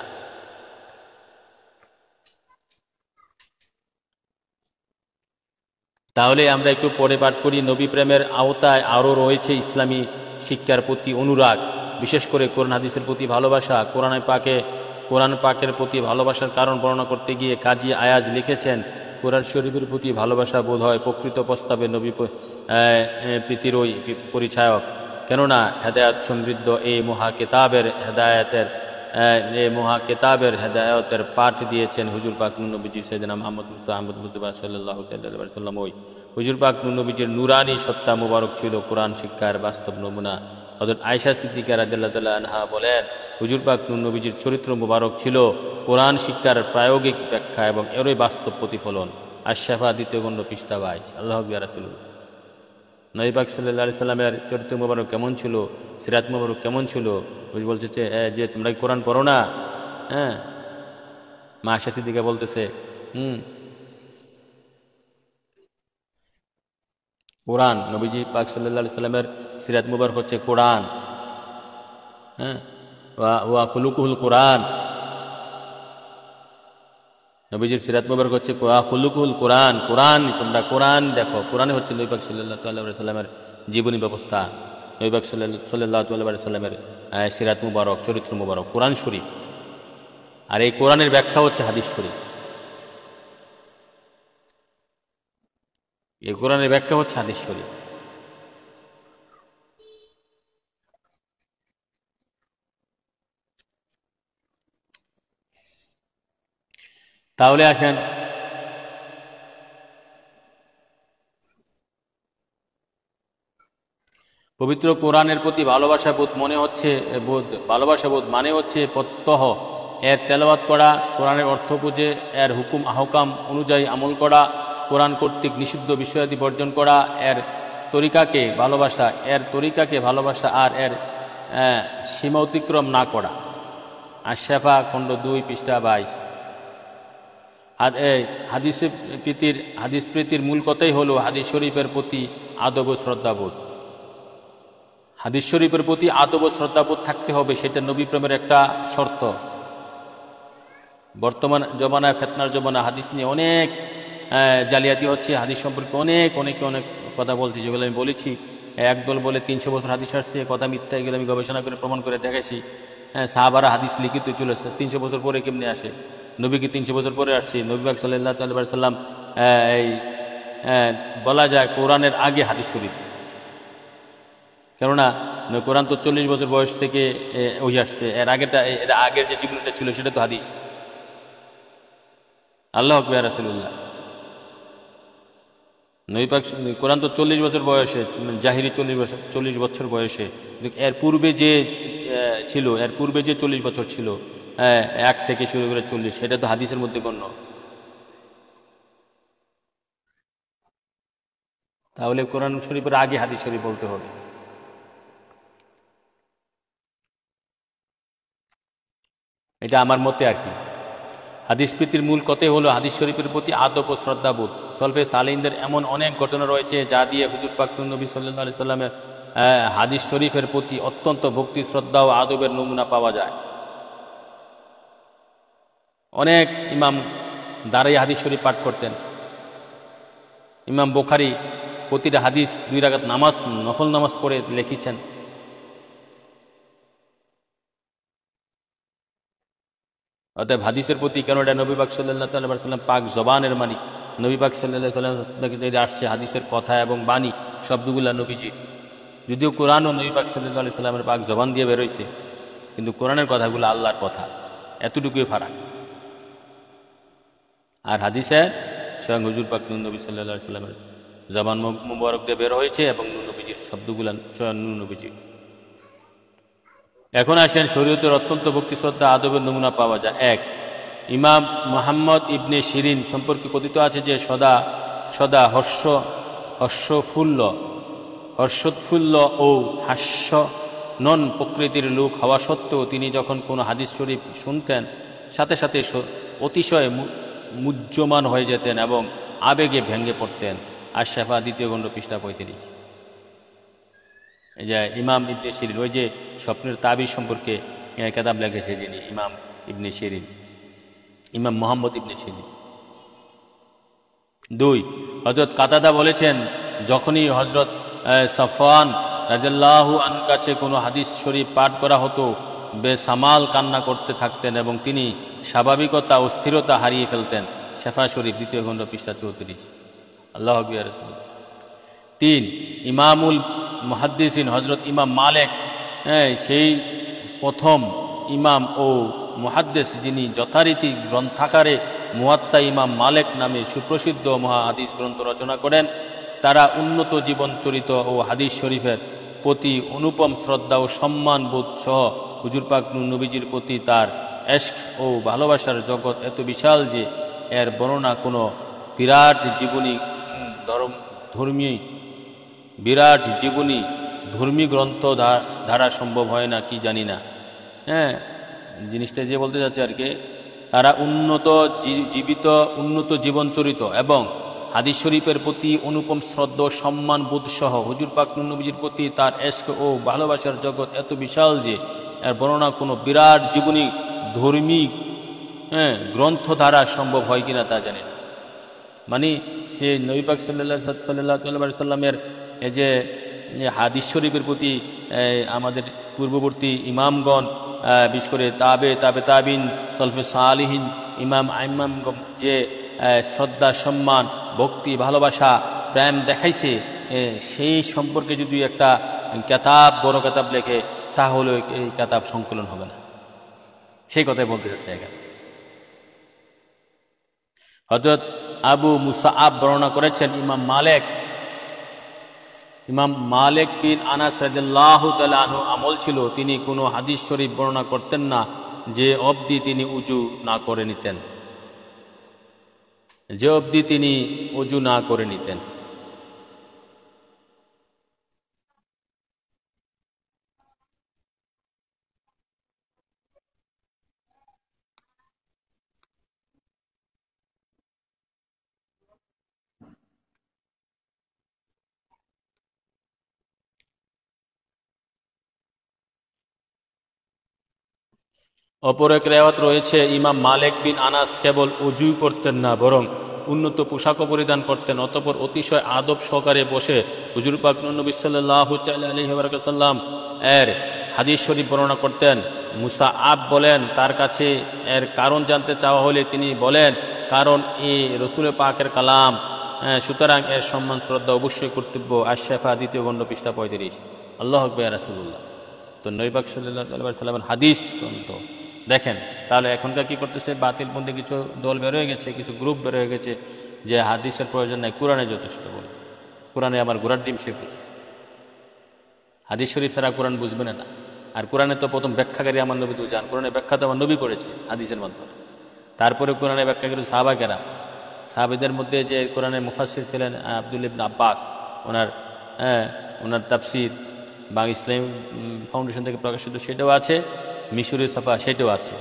তাহলে আমরা একটু পরে পাঠ করি। নবী প্রেমের আওতায় আরও রয়েছে ইসলামী শিক্ষার প্রতি অনুরাগ, বিশেষ করে কোরআন হাদিসের প্রতি ভালোবাসা। কোরআন পাকের প্রতি ভালোবাসার কারণ বর্ণনা করতে গিয়ে কাজী আয়াজ লিখেছেন, কোরআন শরীফের প্রতি ভালোবাসা বোধ হয় প্রকৃত প্রস্তাবে নবী প্রীতিরই পরিচায়ক। কেননা হেদায়াত সমৃদ্ধ এই মহা কিতাবের হেদায়াতের মহা কেতাবের হেদায়তের পাঠ দিয়েছেন হুজুর পাক নবীজি সাইয়েদনা মুহাম্মদ মুস্তাফা সাল্লাল্লাহু আলাইহি ওয়াসাল্লাম। ওই হুজুর পাক নবীজির নুরানি সত্তা মুবারক ছিল কোরআন শিক্ষার বাস্তব নমুনা। হযরত আয়েশা সিদ্দিকা রাদিয়াল্লাহু তাআলা আনহা বলেন, হুজুর পাক নবীজির চরিত্র মুবারক ছিল কোরআন শিক্ষার প্রায়োগিক ব্যাখ্যা এবং এরই বাস্তব প্রতিফলন। আশ-শাফা দ্বিতীয় খণ্ড পৃষ্ঠা 22। আল্লাহু আকবার। রাসূলুল্লাহ নবী পাক সাল্লাল্লাহু আলাইহি সাল্লামের চরিত্র মুবারক কেমন ছিল, সিরাত মুবারক কেমন ছিল? ওই বলছে যে তোমরা কি কোরআন পড়ো না? হ্যাঁ, মা আয়েশা সিদ্দিকা বলতেছে কোরআন, নবীজি পাক সাল্লাল্লাহু আলাইহি সাল্লামের সিরাত মুবারক হচ্ছে কোরআন। হ্যাঁ, ওয়া খুলুকুল কোরআন, নবীজির সিরাত মুবারক হচ্ছে খুলুকুল কোরআন। কোরআন, তোমরা কোরআন দেখো। কোরআনে হচ্ছে নবী পাক সাল্লাল্লাহু আলাইহি সাল্লামের জীবনী ব্যবস্থা, নবী পাক সাল্লাল্লাহু আলাইহি সাল্লামের সিরাত মুবারক, চরিত্র মুবারক কোরআন শরীফ। আর এই কোরআনের ব্যাখ্যা হচ্ছে হাদিস শরীফ। এই কোরআনের ব্যাখ্যা হচ্ছে হাদিস শরীফ। তাহলে আসেন পবিত্র কোরআনের প্রতি ভালোবাসা বোধ মানে হচ্ছে প্রত্যহ এর তেলাওয়াত করা, কোরআনের অর্থ বুঝে এর হুকুম আহকাম অনুযায়ী আমল করা, কোরআন কর্তৃক নিষিদ্ধ বিষয়াদি বর্জন করা, এর তরিকাকে ভালোবাসা আর এর সীমা অতিক্রম না করা। আশ-শাফা খণ্ড 2 পৃষ্ঠা 22। হাদিস প্রীতির মূল কথাই হলো হাদিস শরীফের প্রতি আদব ও শ্রদ্ধাবোধ। হাদিস শরীফের প্রতি আদব ও শ্রদ্ধাবোধ থাকতে হবে, সেটা নবী প্রেমের একটা শর্ত। বর্তমান জমানায়, ফেতনার জমানা, হাদিস নিয়ে অনেক জালিয়াতি হচ্ছে। হাদিস সম্পর্কে অনেকে অনেক কথা বলছে, যেগুলো আমি বলেছি। একদল বলে 300 বছর হাদিস আসছে, কথা মিথ্যা। এগুলো আমি গবেষণা করে প্রমাণ করে দেখাইছি। সাহাবারা হাদিস লিখিত চলেছে, 300 বছর পরে কেমনে আসে? নবীকে 300 বছর পরে আসছে। নবী পাক সাল্লাল্লাহু আলাইহি সাল্লাম বলা যায় কোরআনের আগে হাদিস শরীফ। কেননা কোরআন তো 40 বছর বয়স থেকে ওই আসছে। এর আগের যে জীবনটা ছিল সেটা তো হাদিস। আল্লাহু আকবার। রাসূলুল্লাহ নবী পাক কোরআন তো 40 বছর বয়সে, জাহিরি 40 বছর বয়সে। এর পূর্বে যে ছিল, এর পূর্বে যে 40 বছর ছিল, 1 থেকে শুরু করে 40, সেটা তো হাদিসের মধ্যে গণ্য। তাহলে কোরআন শরীফের আগে হাদিস শরীফ বলতে হবে। এটা আমার মতে আর কি। হাদিস প্রীতির মূল কথাই হলো হাদিস শরীফের প্রতি আদব ও শ্রদ্ধাবোধ। সলফে সালিহিনদের এমন অনেক ঘটনা রয়েছে যা দিয়ে হুজুর পাক নবী সাল্লাল্লাহু আলাইহি সাল্লামের হাদিস শরীফের প্রতি অত্যন্ত ভক্তি, শ্রদ্ধা ও আদবের নমুনা পাওয়া যায়। অনেক ইমাম দাঁড়িয়ে হাদিস শরীফ পাঠ করতেন। ইমাম বুখারী প্রতিটা হাদিস 2 রাকাত নামাজ, নফল নামাজ পড়ে লিখেছেন। অতএব হাদিসের প্রতি, কেন এটা নবী পাক সাল্লাল্লাহু আলাইহি সাল্লাম পাক জবানের মালিক। নবী পাক সাল্লাল্লাহু আলাইহি সাল্লাম আসছে হাদিসের কথা এবং বাণী শব্দগুলা নবীজি। যদিও কোরআনও নবী পাক সাল্লাল্লাহু আলাইহি সাল্লামের পাক জবান দিয়ে বেরোইছে, কিন্তু কোরআনের কথাগুলো আল্লাহর কথা, এতটুকুই ফারাক। আর হাদিসে স্বয়ং হুজুর পাক নবী সাল্লাল্লাহু আলাইহি সাল্লামের জবান মুবারক দিয়ে বের হয়েছে এবং নবীজির শব্দগুলা স্বয়ং নবীজি। এখন আসেন শরীয়তের অত্যন্ত ভক্তি, শ্রদ্ধা, আদবের নমুনা পাওয়া যায়। 1, ইমাম মুহাম্মদ ইবনে শিরিন সম্পর্কে কথিত আছে যে সদা হর্ষোৎফুল্ল ও হাস্য নন প্রকৃতির লোক হওয়া সত্ত্বেও তিনি যখন কোনো হাদিস শরীফ শুনতেন সাথে সাথে অতিশয় মুহ্যমান হয়ে যেতেন এবং আবেগে ভেঙে পড়তেন। আশ-শাফা 2য় খণ্ড পৃষ্ঠা 35। এই যে ইমাম ইবনে শিরিন, ওই যে স্বপ্নের তাবির সম্পর্কে কিতাব লিখেছে যিনি, ইমাম ইবনে শিরিন, ইমাম মুহাম্মদ ইবনে শিরিন। 2, হযরত কাতাদা বলেছেন, যখনই হযরত সাফওয়ান রাদিয়াল্লাহু আনহুর কাছে কোনো হাদিস শরীফ পাঠ করা হতো বেসামাল কান্না করতে থাকতেন এবং তিনি স্বাভাবিকতা ও স্থিরতা হারিয়ে ফেলতেন। শাফা শরীফ 2য় খণ্ড পৃষ্ঠা 34। আল্লাহু আকবার। 3, ইমামুল মুহাদ্দিসিন হযরত ইমাম মালিক সেই প্রথম ইমাম ও মুহাদ্দিস যিনি যথারীতি গ্রন্থাকারে মুয়াত্তা ইমাম মালিক নামে সুপ্রসিদ্ধ মহা হাদিস গ্রন্থ রচনা করেন, তারা উন্নত জীবন চরিত ও হাদিস শরীফের প্রতি অনুপম শ্রদ্ধা ও সম্মান বোধ সহ হুজুর পাক নবীজির প্রতি তার এশক ও ভালোবাসার জগৎ এত বিশাল যে এর বর্ণনা কোনো বিরাট ধর্মী গ্রন্থ ধারা সম্ভব হয় না কি জানি না। হ্যাঁ, জিনিসটা যে বলতে যাচ্ছে আর কি, তারা উন্নত জীবন চরিত এবং হাদিস শরীফের প্রতি অনুপম শ্রদ্ধা সম্মান বোধ সহ হুজুর পাক নবীজির প্রতি তার এশক ও ভালোবাসার জগৎ এত বিশাল যে এর বর্ণনা কোনো বিরাট ধর্মী গ্রন্থ দ্বারা সম্ভব হয় কিনা তা জানি না। মানে সে নবী পাক সাল্লাল্লাহু আলাইহি সাল্লামের এই যে হাদিস শরীফের প্রতি আমাদের পূর্ববর্তী ইমামগণ, বিশেষ করে তাবিন সলফে সালিহিন ইমামগণ যে শ্রদ্ধা সম্মান ভক্তি ভালোবাসা প্রেম দেখাইছে, সেই সম্পর্কে যদি একটা বড় কিতাব লেখে তাহলে এই কিতাব সংকলন হবে না, সেই কথাই বলতে যাচ্ছে এখানে। হযরত আবু মুসাআব বর্ণনা করেছেন, ইমাম মালিক বিন আনাস রাদিয়াল্লাহু তাআলা আনহু আমল ছিল, তিনি কোনো হাদিস শরীফ বর্ণনা করতেন না যে অবধি তিনি উজু না করে নিতেন। অপর এক রেওয়াত রয়েছে, ইমাম মালিক বিন আনাস কেবল উজু করতেন না, বরং উন্নত পোশাকও পরিধান করতেন। অতঃপর অতিশয় আদব সহকারে বসে হুজুর পাক নবী সাল্লাল্লাহু আলাইহি ওয়াসাল্লাম এর হাদিস শরীফ বর্ণনা করতেন। মুসাআব বলেন, তার কাছে এর কারণ জানতে চাওয়া হলে তিনি বলেন, কারণ এই রসুল পাকের কালাম, সুতরাং এর সম্মান শ্রদ্ধা অবশ্যই কর্তব্য। আশ-শাফা 2য় খণ্ড পৃষ্ঠা 35। আল্লাহু আকবার ইয়া রাসূলুল্লাহ। তো নবী পাক সাল্লাল্লাহু আলাইহি ওয়াসাল্লামের হাদিস গ্রন্থ দেখেন। তাহলে এখনকার কি করতেছে, বাতিলপন্থী কিছু দল বের হয়ে গেছে, কিছু গ্রুপ বের হয়ে গেছে যে হাদিসের প্রয়োজন নাই, কোরআনে যথেষ্ট বলে। কোরআনে আমার ঘোড়ার ডিম সে বুঝে, হাদিস শরীফ ছাড়া কোরআন বুঝবে না। আর কোরআনে তো প্রথম ব্যাখ্যাকারী আমার নবী তো যান, কোরআনের ব্যাখ্যা তো আমার নবী করেছে হাদিসের মাধ্যমে। তারপরে কোরআনের ব্যাখ্যাকারী সাহাবাকেরা, সাহাবীদের মধ্যে যে কোরআনের মুফাসসির ছিলেন আব্দুল্লাহ ইবনে আব্বাস, ওনার তাফসীর বা ইসলাম ফাউন্ডেশন থেকে প্রকাশিত সেটাও আছে, মিশরি ছাপা সেটাও আছে।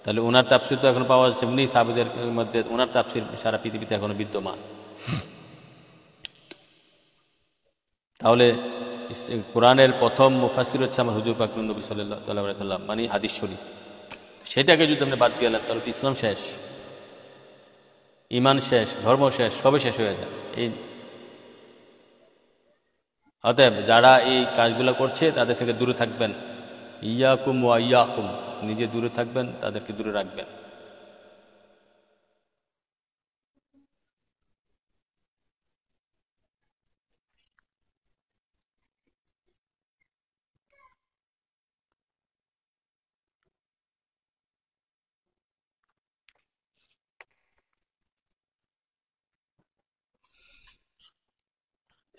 তাহলে ওনার তাফসীর তো এখন পাওয়া যাচ্ছে, উনি সাহাবীদের মধ্যে ওনার তাফসীর সারা পৃথিবীতে এখনো বিদ্যমান। তাহলে কোরআনের প্রথম মুফাসসির হচ্ছে আমার হুজুর পাক নবী সাল্লাল্লাহু আলাইহি ওয়াসাল্লাম, মানে হাদিস শরীফ। সেটাকে যদি আপনি বাদ দিয়ে নেন তাহলে ইসলাম শেষ, ঈমান শেষ, ধর্ম শেষ, সবই শেষ হয়ে যায়। অতএব যারা এই কাজগুলো করছে তাদের থেকে দূরে থাকবেন। ইয়াকুম ওয়া ইয়াকুম, নিজে দূরে থাকবেন, তাদেরকে দূরে রাখবেন।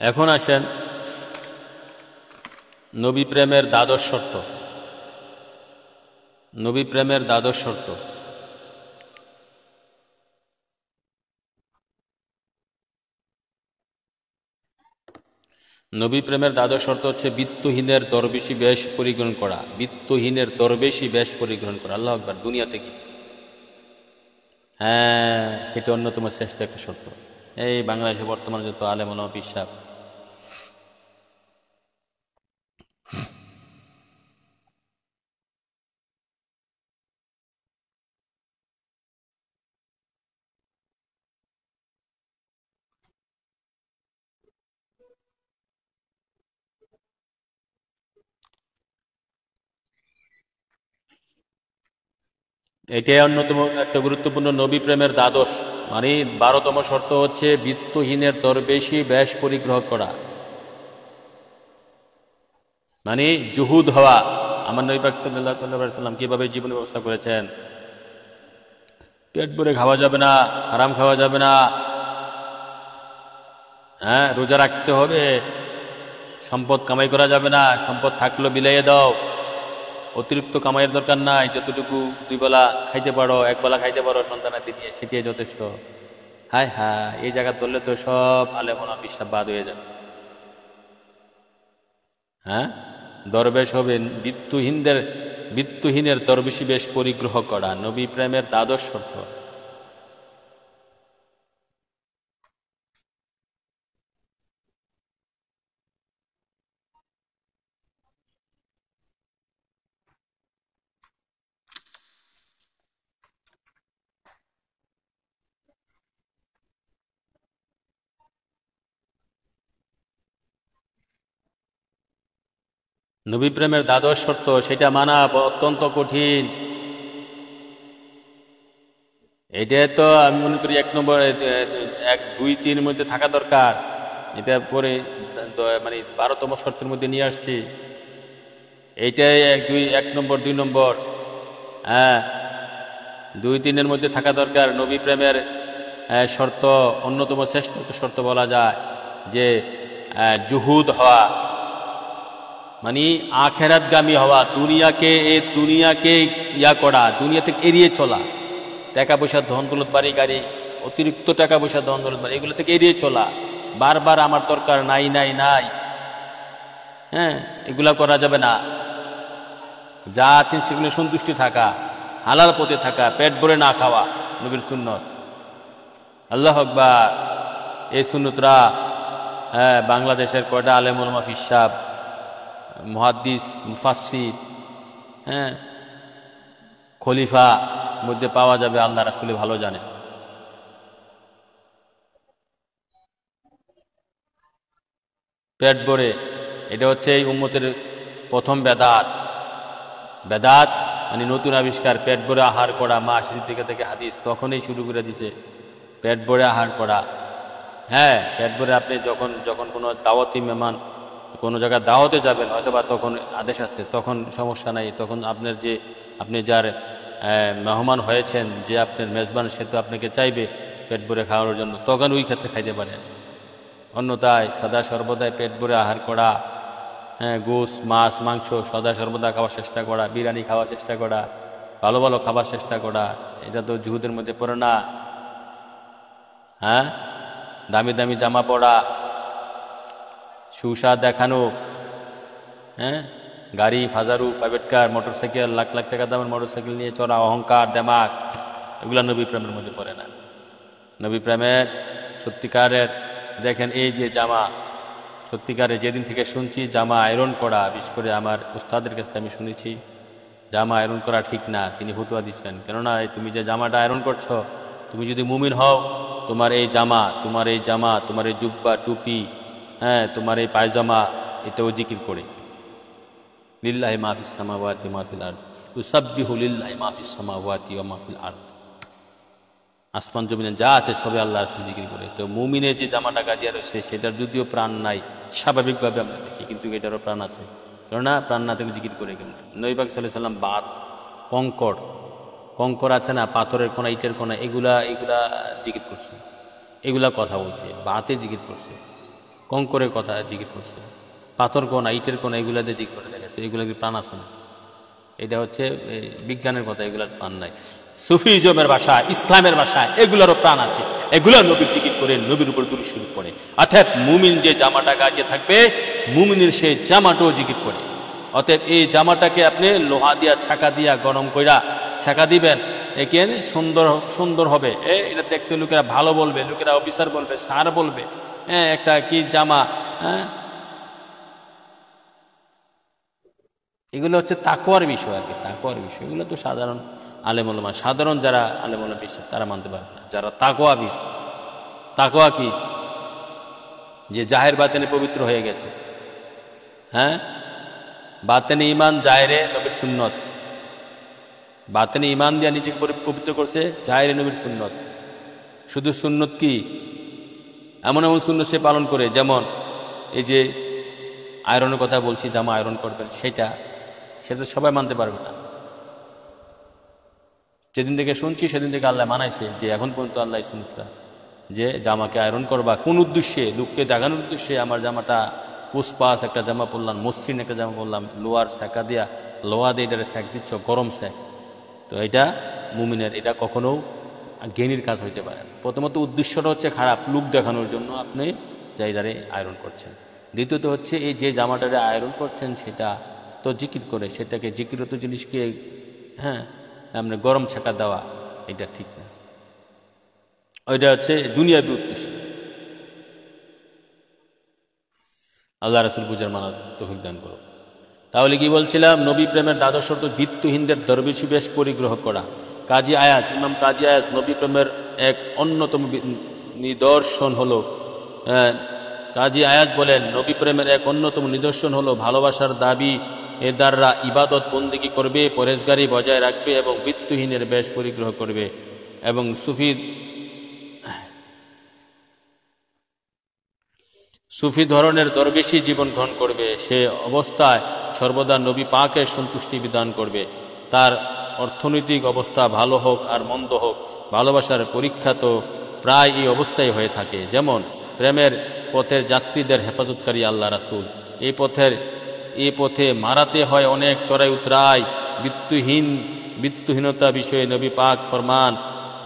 এখন আসেন নবী প্রেমের দ্বাদশ শর্ত। নবী প্রেমের দ্বাদশ শর্ত। নবী প্রেমের দ্বাদশ শর্ত হচ্ছে বিত্তহীনের দরবেশী বেশ পরিগ্রহণ করা। বিত্তহীনের দরবেশী বেশ পরিগ্রহণ করা। আল্লাহু আকবার। দুনিয়াতে কি, হ্যাঁ, সেটা অন্যতম শ্রেষ্ঠ একটা শর্ত। এই বাংলাদেশে বর্তমানে যত আলেম ওলামা পীর সাহেব, এটাই অন্যতম একটা গুরুত্বপূর্ণ নবী প্রেমের দ্বাদশ, মানে 12তম শর্ত হচ্ছে বিত্তহীনের দরবেশী বেশ পরিগ্রহ করা, মানে জুহুদ হওয়া। আমার নবী পাক সাল্লাল্লাহু আলাইহি ওয়াসাল্লাম কিভাবে জীবন ব্যবস্থা করেছেন। পেট ভরে খাওয়া যাবে না, আরাম খাওয়া যাবে না, হ্যাঁ, রোজা রাখতে হবে, সম্পদ কামাই করা যাবে না, সম্পদ থাকলেও বিলাইয়ে দাও, অতিরিক্ত কামাইয়ের দরকার নাই, যতটুকু 2 বেলা খাইতে পারো, 1 বেলা খাইতে পারো সন্তানাদি নিয়ে, সেটাই যথেষ্ট। হায় হ্যাঁ, এই জায়গা ধরলে তো সব আলেম ওলামা বিশ্বাস বাদ হয়ে যাবে। হ্যাঁ, দরবেশ হবেন, বিত্তহীনের দরবেশী বেশ পরিগ্রহ করা নবী প্রেমের দ্বাদশ শর্ত। নবী প্রেমের দ্বাদশ শর্ত, সেটা মানা অত্যন্ত কঠিন। এটা তো আমি মনে করি 1 নম্বর, 1, 2, 3 মধ্যে থাকা দরকার। এটা পরে মানে 12তম শর্তের মধ্যে নিয়ে আসছি। এইটাই 1 নম্বর, 2 নম্বর, হ্যাঁ, 2, 3-এর মধ্যে থাকা দরকার। নবী প্রেমের শর্ত, অন্যতম শ্রেষ্ঠ শর্ত বলা যায় যে জুহুদ হওয়া, মানে আখেরাতগামী হওয়া, দুনিয়াকে ইয়া করা, দুনিয়া থেকে এড়িয়ে চলা, টাকা পয়সা ধন দৌলত বাড়ি গাড়ি, অতিরিক্ত টাকা পয়সা ধন দৌলত বাড়ি, এগুলো থেকে এড়িয়ে চলা, বারবার আমার দরকার নাই নাই নাই, হ্যাঁ, এগুলা করা যাবে না। যা আছেন সেগুলো সন্তুষ্টি থাকা, হালাল পথে থাকা, পেট ভরে না খাওয়া নবীর সুন্নত। আল্লাহু আকবার। এই সুন্নতরা বাংলাদেশের কয়টা আলেম ওলামা ফিসাব, মুহাদ্দিস, মুফাসসির, হ্যাঁ, খলিফা মধ্যে পাওয়া যাবে, আল্লাহ রাসূল ভালো জানেন। পেট ভরে, এটা হচ্ছে এই উম্মতের প্রথম বেদাত। বেদাত মানে নতুন আবিষ্কার, পেট ভরে আহার করা। মা সিদ্দিকা থেকে হাদিস তখনই শুরু করে দিছে পেট ভরে আহার করা। হ্যাঁ, পেট ভরে আপনি যখন কোনো দাওয়াতি মেহমান কোনো জায়গায় দাওয়াতে যাবেন, হয়তো বা তখন আদেশ আছে, তখন সমস্যা নাই, তখন আপনি যার মেহমান হয়েছেন, যে আপনার মেজবান, সে তো আপনাকে চাইবে পেট ভরে খাওয়ানোর জন্য, তখন ওই ক্ষেত্রে খাইতে পারেন। অন্যথায় সদা সর্বদাই পেট ভরে আহার করা, হ্যাঁ, গোস মাছ মাংস সদা সর্বদা খাওয়ার চেষ্টা করা, বিরিয়ানি খাওয়ার চেষ্টা করা, ভালো ভালো খাবার চেষ্টা করা, এটা তো জুহুদের মধ্যে পড়ে না। হ্যাঁ, দামি দামি জামা পরা, সুসা দেখানো, হ্যাঁ, গাড়ি ফাজারু, private car, motorcycle, lakh lakh টাকা দামের মোটরসাইকেল নিয়ে চড়া, অহংকার, দেমাগ, এগুলা নবী প্রেমের মধ্যে পড়ে না। নবী প্রেমের সত্যিকারের, দেখেন এই যে জামা, সত্যিকারে যেদিন থেকে শুনছি জামা আয়রন করা, বিশেষ করে আমার উস্তাদের কাছে আমি শুনেছি জামা আয়রন করা ঠিক না, তিনি ফতোয়া দিচ্ছেন। কেননা তুমি যে জামাটা আয়রন করছো, তুমি যদি মুমিন হও, তোমার এই জামা, তোমার এই জুব্বা, টুপি, হ্যাঁ, তোমার এই পায়জামা, এটাও জিকির করে লিল্লাহি মা ফিস সামাওয়াতি ওয়া মা ফিল আরদ, ইউসাব্বিহু লিল্লাহি মা ফিস সামাওয়াতি ওয়া মা ফিল আরদ। আসমান জমিনে যা আছে সবে আল্লাহর জিকির করে। তো মুমিনে যে জামাটা গাজিয়া রয়েছে, সেটার যদিও প্রাণ নাই, স্বাভাবিকভাবে আমরা দেখি, কিন্তু এটারও প্রাণ আছে। কেননা প্রাণ না থেকে জিকির করে কেমন? নবী পাক সাল্লাল্লাহু আলাইহি ওয়াসাল্লাম বাত, কঙ্কর আছে না, পাথরের কোনা, ইটের কোনা, এগুলা জিকির করছে, এগুলা কথা বলছে, বাতে জিকির করছে, কঙ্করের কথা জিকির করছে, পাথর কোনা, ইটের কোনা, এগুলা দিয়ে জিকির করে দেখাচ্ছে। এগুলা কি প্রাণ আছে না? এটা হচ্ছে বিজ্ঞানের কথা, এগুলার প্রাণ নাই। সুফিজমের ভাষায়, ইসলামের ভাষায় এগুলারও প্রাণ আছে, এগুলা নবীর জিকির করে, নবীর উপর দুরূদ শরীফ পড়ে। অর্থাৎ মুমিন যে জামাটা গাজিয়ে থাকবে, মুমিনের সেই জামাটাও জিকির করে। অতএব এই জামাটাকে আপনি লোহা দিয়া, ছাকা দিয়া, গরম কইরা ছাকা দিবেন, একে সুন্দর হবে, এটা দেখতে লোকেরা ভালো বলবে, লোকেরা অফিসার বলবে, স্যার বলবে, হ্যাঁ, একটা কি জামা, হ্যাঁ, এগুলো হচ্ছে তাকওয়ার বিষয় আর কি, তাকওয়ার বিষয়। এগুলো তো সাধারণ আলেম ওলামা, সাধারণ যারা আলেম ওলামা বিশ্বাস, তারা মানতে পারবে না। যারা তাকওয়াবিদ, তাকওয়া কি? যে জাহের বাতেনে পবিত্র হয়ে গেছে, হ্যাঁ, বাতেনে ইমান, জাহেরে নবীর সুন্নত, বাতেনে ইমান দিয়ে নিজেকে পবিত্র করছে, জাহেরে নবীর সুন্নত। শুধু সুন্নত কি, এমন এমন সুন্নত সে পালন করে, যেমন এই যে আয়রনের কথা বলছি, জামা আয়রন করবেন, সেটা সেটা সবাই মানতে পারবে না। যেদিন থেকে শুনছি সেদিন থেকে আল্লাহ মানাইছে, যে এখন পর্যন্ত আল্লাহ শুনতা যে জামাকে আয়রন করবা কোন উদ্দেশ্যে, লোককে দেখানোর উদ্দেশ্যে আমার জামাটা পুষ্পাস একটা জামা পরলাম, মসৃণ একটা জামা পরলাম, লোয়ার সেকা দিয়া লোয়া দিয়ে এটারে সেক দিচ্ছ, গরম সেক, তো এটা মুমিনের এটা কখনো জ্ঞানীর কাজ হইতে পারে না। প্রথমত উদ্দেশ্যটা হচ্ছে খারাপ, লুক দেখানোর জন্য আপনি জায়গারে আয়রন করছেন। দ্বিতীয়ত হচ্ছে এই যে জামাটারে আয়রন করছেন সেটা তো জিকির করে, সেটাকে জিকিরত জিনিসকে হ্যাঁ আপনি গরম ছাকা দেওয়া এটা ঠিক না, ওইটা হচ্ছে দুনিয়াবী উদ্দেশ্য। আল্লাহ রাসূল বুঝার মানা তৌফিক দান করো। তাহলে কি বলছিলাম, নবী প্রেমের দ্বাদশ শর্ত বিত্তহীনদের দরবেশি বেশ পরিগ্রহ করা। কাজী আয়াজ, ইমাম কাজী আয়াজ নবী প্রেমের এক অন্যতম নিদর্শন হলো, কাজী আয়াজ বলেন নবী প্রেমের এক অন্যতম নিদর্শন হলো ভালোবাসার দাবি এ দ্বারা ইবাদত বন্দেগী করবে, পরেজগারি বজায় রাখবে এবং বিত্তহীনের বেশ পরিগ্রহ করবে এবং সুফি ধরনের দরবেশি জীবন গ্রহণ করবে। সে অবস্থায় সর্বদা নবী পাকের সন্তুষ্টি বিধান করবে। তার অর্থনৈতিক অবস্থা ভালো হোক আর মন্দ হোক, ভালোবাসার পরীক্ষা তো প্রায় এই অবস্থায় হয়ে থাকে। যেমন প্রেমের পথের যাত্রীদের হেফাজতকারী আল্লাহ রাসূল, এই পথে মারাতে হয় অনেক চড়াই উতরাই। বিত্তহীনতা বিষয়ে নবী পাক ফরমান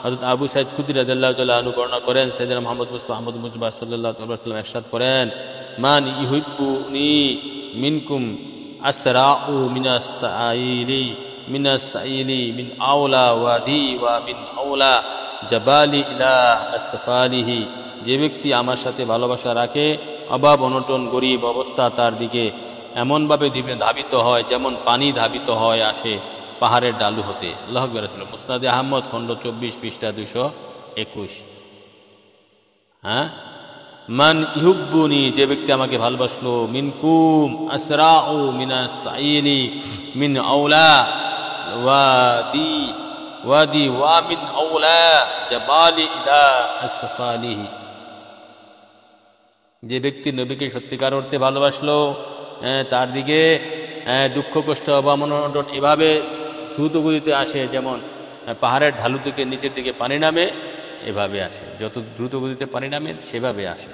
হযরত আবু সাঈদ খুদরী রাদিয়াল্লাহু তাআলা আনহু বর্ণনা করেন, সাইয়েদনা মুহাম্মদ মুস্তাফা সাল্লাল্লাহু আলাইহি ওয়াসাল্লাম ইরশাদ করেন, মান ইউহিব্বুনি মিনকুম আসরাউ মিনাস সাইলি মিন আওলা ওয়াদি ওয়া মিন আওলা জাবালি ইলা আসফালিহি। যে ব্যক্তি আমার সাথে ভালোবাসা রাখে, অভাব অনটন গরিব অবস্থা তার দিকে এমনভাবে ধাবিত হয় যেমন পানি ধাবিত হয় আসে পাহাড়ের ডালু হতে। আল্লাহু আকবার। মুসনাদে আহমদ খণ্ড 24 পৃষ্ঠা 221। হ্যাঁ, মান ইহুব্বুনি, যে ব্যক্তি আমাকে ভালোবাসলো, মিনকুম আসরাউ মিনাস সাইলি মিন আওলা ওয়াদি ওয়া মিন আওলা জাবালি ইলা আসফালিহি। যে ব্যক্তি নবীকে সত্যিকার অর্থে ভালোবাসলো, তার দিকে দুঃখ কষ্ট অভাব অনটন এভাবে দ্রুত গতিতে আসে যেমন পাহাড়ের ঢালু থেকে নিচের দিকে পানি নামে, এভাবে আসে, যত দ্রুত গতিতে পানি নামে সেভাবে আসে।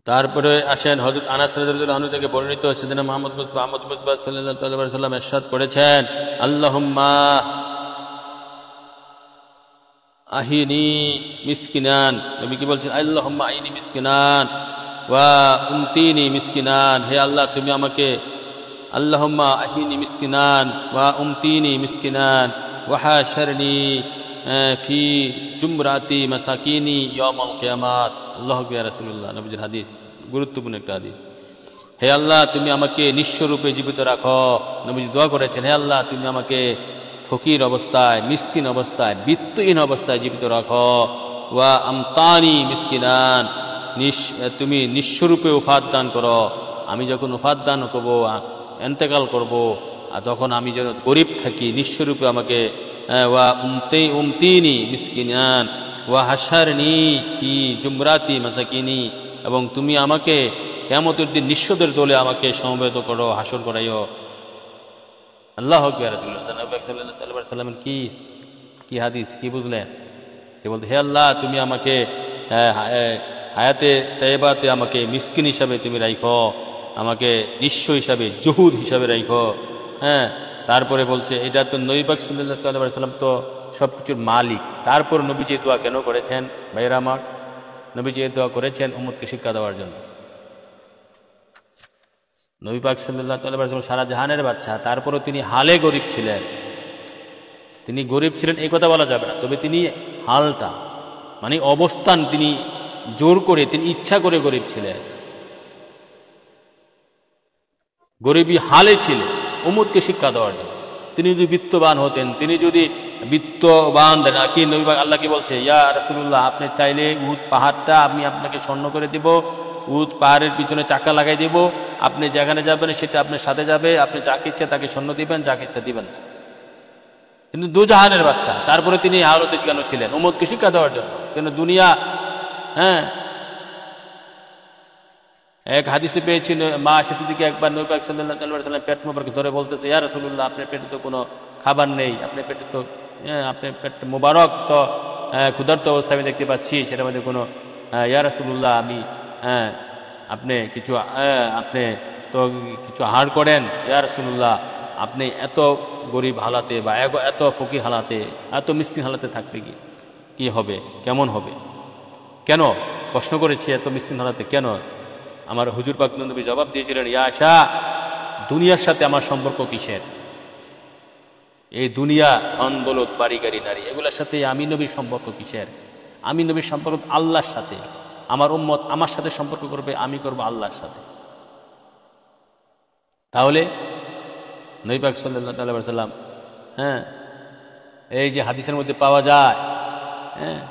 তারপরে আসেন হযরত আনাস রাদিয়াল্লাহু আনহু থেকে বর্ণিত, সাইয়েদনা মুহাম্মদ মুস্তাফা সাল্লাল্লাহু আলাইহি ওয়াসাল্লাম ইরশাদ করেছেন, আল্লাহুম্মা আহিনি মিসকিনান। নবী কি বলছেন, আল্লাহুম্মা আহিনি মিসকিনান ওয়া উমতিনি মিসকিনান। হে আল্লাহ তুমি আমাকে, আল্লাহুম্মা আহিনি মিসকিনান ওয়া উমতিনি মিসকিনান ওয়া হাশরনি ফি জুমরাতি মাসাকিনি ইয়াউমাল কিয়ামাত। আল্লাহু আকবার। রাসূলুল্লাহ নবীজির হাদিস, গুরুত্বপূর্ণ একটা হাদিস। হে আল্লাহ তুমি আমাকে নিঃস্ব রূপে জীবিত রাখো। নবীজি দোয়া করেছেন, হে আল্লাহ তুমি আমাকে ফকির অবস্থায়, মিসকিন অবস্থায়, বিত্তহীন অবস্থায় জীবিত রাখো। ওয়া আমতানি মিসকিনান, তুমি নিঃস্বরূপে উফাত দান করো। আমি যখন উফাত দান করবো, এন্তেকাল করব, তখন আমি যেন গরিব থাকি, নিঃস্বরূপে আমাকে ওয়া উমতিনি মিসকিনান ওয়া হাশারনি ফি জুমরাতি মাসাকিনি, এবং তুমি আমাকে কিয়ামতের দিন নিঃস্বদের দলে আমাকে সমবেত করো, হাসর করাইও। আল্লাহু আকবার। নবী সাল্লাল্লাহু আলাইহি ওয়াসাল্লামের কি হাদিস, কি বুঝলেন? কে বলতে, হে আল্লাহ তুমি আমাকে হায়াতে তাইবাতে আমাকে মিসকিন হিসাবে তুমি রাখো, আমাকে নিঃস্ব হিসাবে, জহুদ হিসাবে রাখো। হ্যাঁ, তারপরে বলছে এটা তো নবী পাক সাল্লাল্লাহু আলাইহি ওয়াসাল্লাম তো সবকিছুর মালিক। তারপর নবীজি দোয়া কেন করেছেন ভাইরা আমার? নবীজি দোয়া করেছেন উম্মতকে শিক্ষা দেওয়ার জন্য। নবী পাক সাল্লাল্লাহু আলাইহি ওয়াসাল্লাম সারা জাহানের বাদশা, তারপরও তিনি হালে গরিব ছিলেন। তিনি গরিব ছিলেন এই কথা বলা যাবে না, তবে তিনি হালটা মানে অবস্থান, তিনি জোর করে, তিনি ইচ্ছা করে গরিব ছিলেন, গরিবী হালে ছিলেন উম্মতকে শিক্ষা দেওয়ার জন্য। তিনি যদি বিত্তবান হতেন, তিনি যদি বিত্তবান কি নবী পাক আল্লাহ কি বলছে, ইয়া রাসূলুল্লাহ আপনি চাইলে উহুদ পাহাড়টা আমি আপনাকে স্বর্ণ করে দিব, উহুদ পাহাড়ের পিছনে চাকা লাগাই দিব, আপনি যেখানে যাবেন সেটা আপনার সাথে যাবে, আপনি যাকে ইচ্ছা তাকে স্বর্ণ দিবেন, যাকে ইচ্ছা দিবেন। কিন্তু দুজাহানের বাচ্চা, তারপরে তিনি হারতে কেন ছিলেন? উম্মতকে শিক্ষা দেওয়ার জন্য। কেন দুনিয়া, হ্যাঁ, এক হাদিসে পেয়েছিল মা শেষের দিকে একবার নবী পাক সাল্লাল্লাহু আলাইহি ওয়াসাল্লাম পেট মোবারক ধরে বলতেছে, ইয়া রাসূলুল্লাহ, আপনার পেটে তো কোনো খাবার নেই, আপনার পেটে তো, আপনার পেট মোবারক তো ক্ষুধার্ত অবস্থা আমি দেখতে পাচ্ছি, সেটার মধ্যে কোনো, ইয়া রাসূলুল্লাহ, আমি, আপনি কিছু, আপনি তো কিছু আহার করেন, ইয়া রাসূলুল্লাহ, আপনি এত গরিব হালাতে বা এত ফকির হালাতে, এত মিসকিন হালাতে থাকলে কি হবে, কেমন হবে? কেন প্রশ্ন করেছি, এত মিসকিন হালাতে কেন? আমার হুজুর পাক নবী জবাব দিয়েছিলেন, ইয়া আয়েশা, দুনিয়ার সাথে আমার সম্পর্ক কিসের? এই দুনিয়া, ধন দৌলত, বাড়ি গাড়ি, নারী, এগুলোর সাথে আমি নবীর সম্পর্ক কিসের? আমি নবীর সম্পর্ক আল্লাহর সাথে। আমার উম্মত আমার সাথে সম্পর্ক করবে, আমি করব আল্লাহর সাথে। তাহলে নবী পাক সাল্লাল্লাহু আলাইহি ওয়াসাল্লাম, হ্যাঁ, এই যে হাদিসের মধ্যে পাওয়া যায়, হ্যাঁ,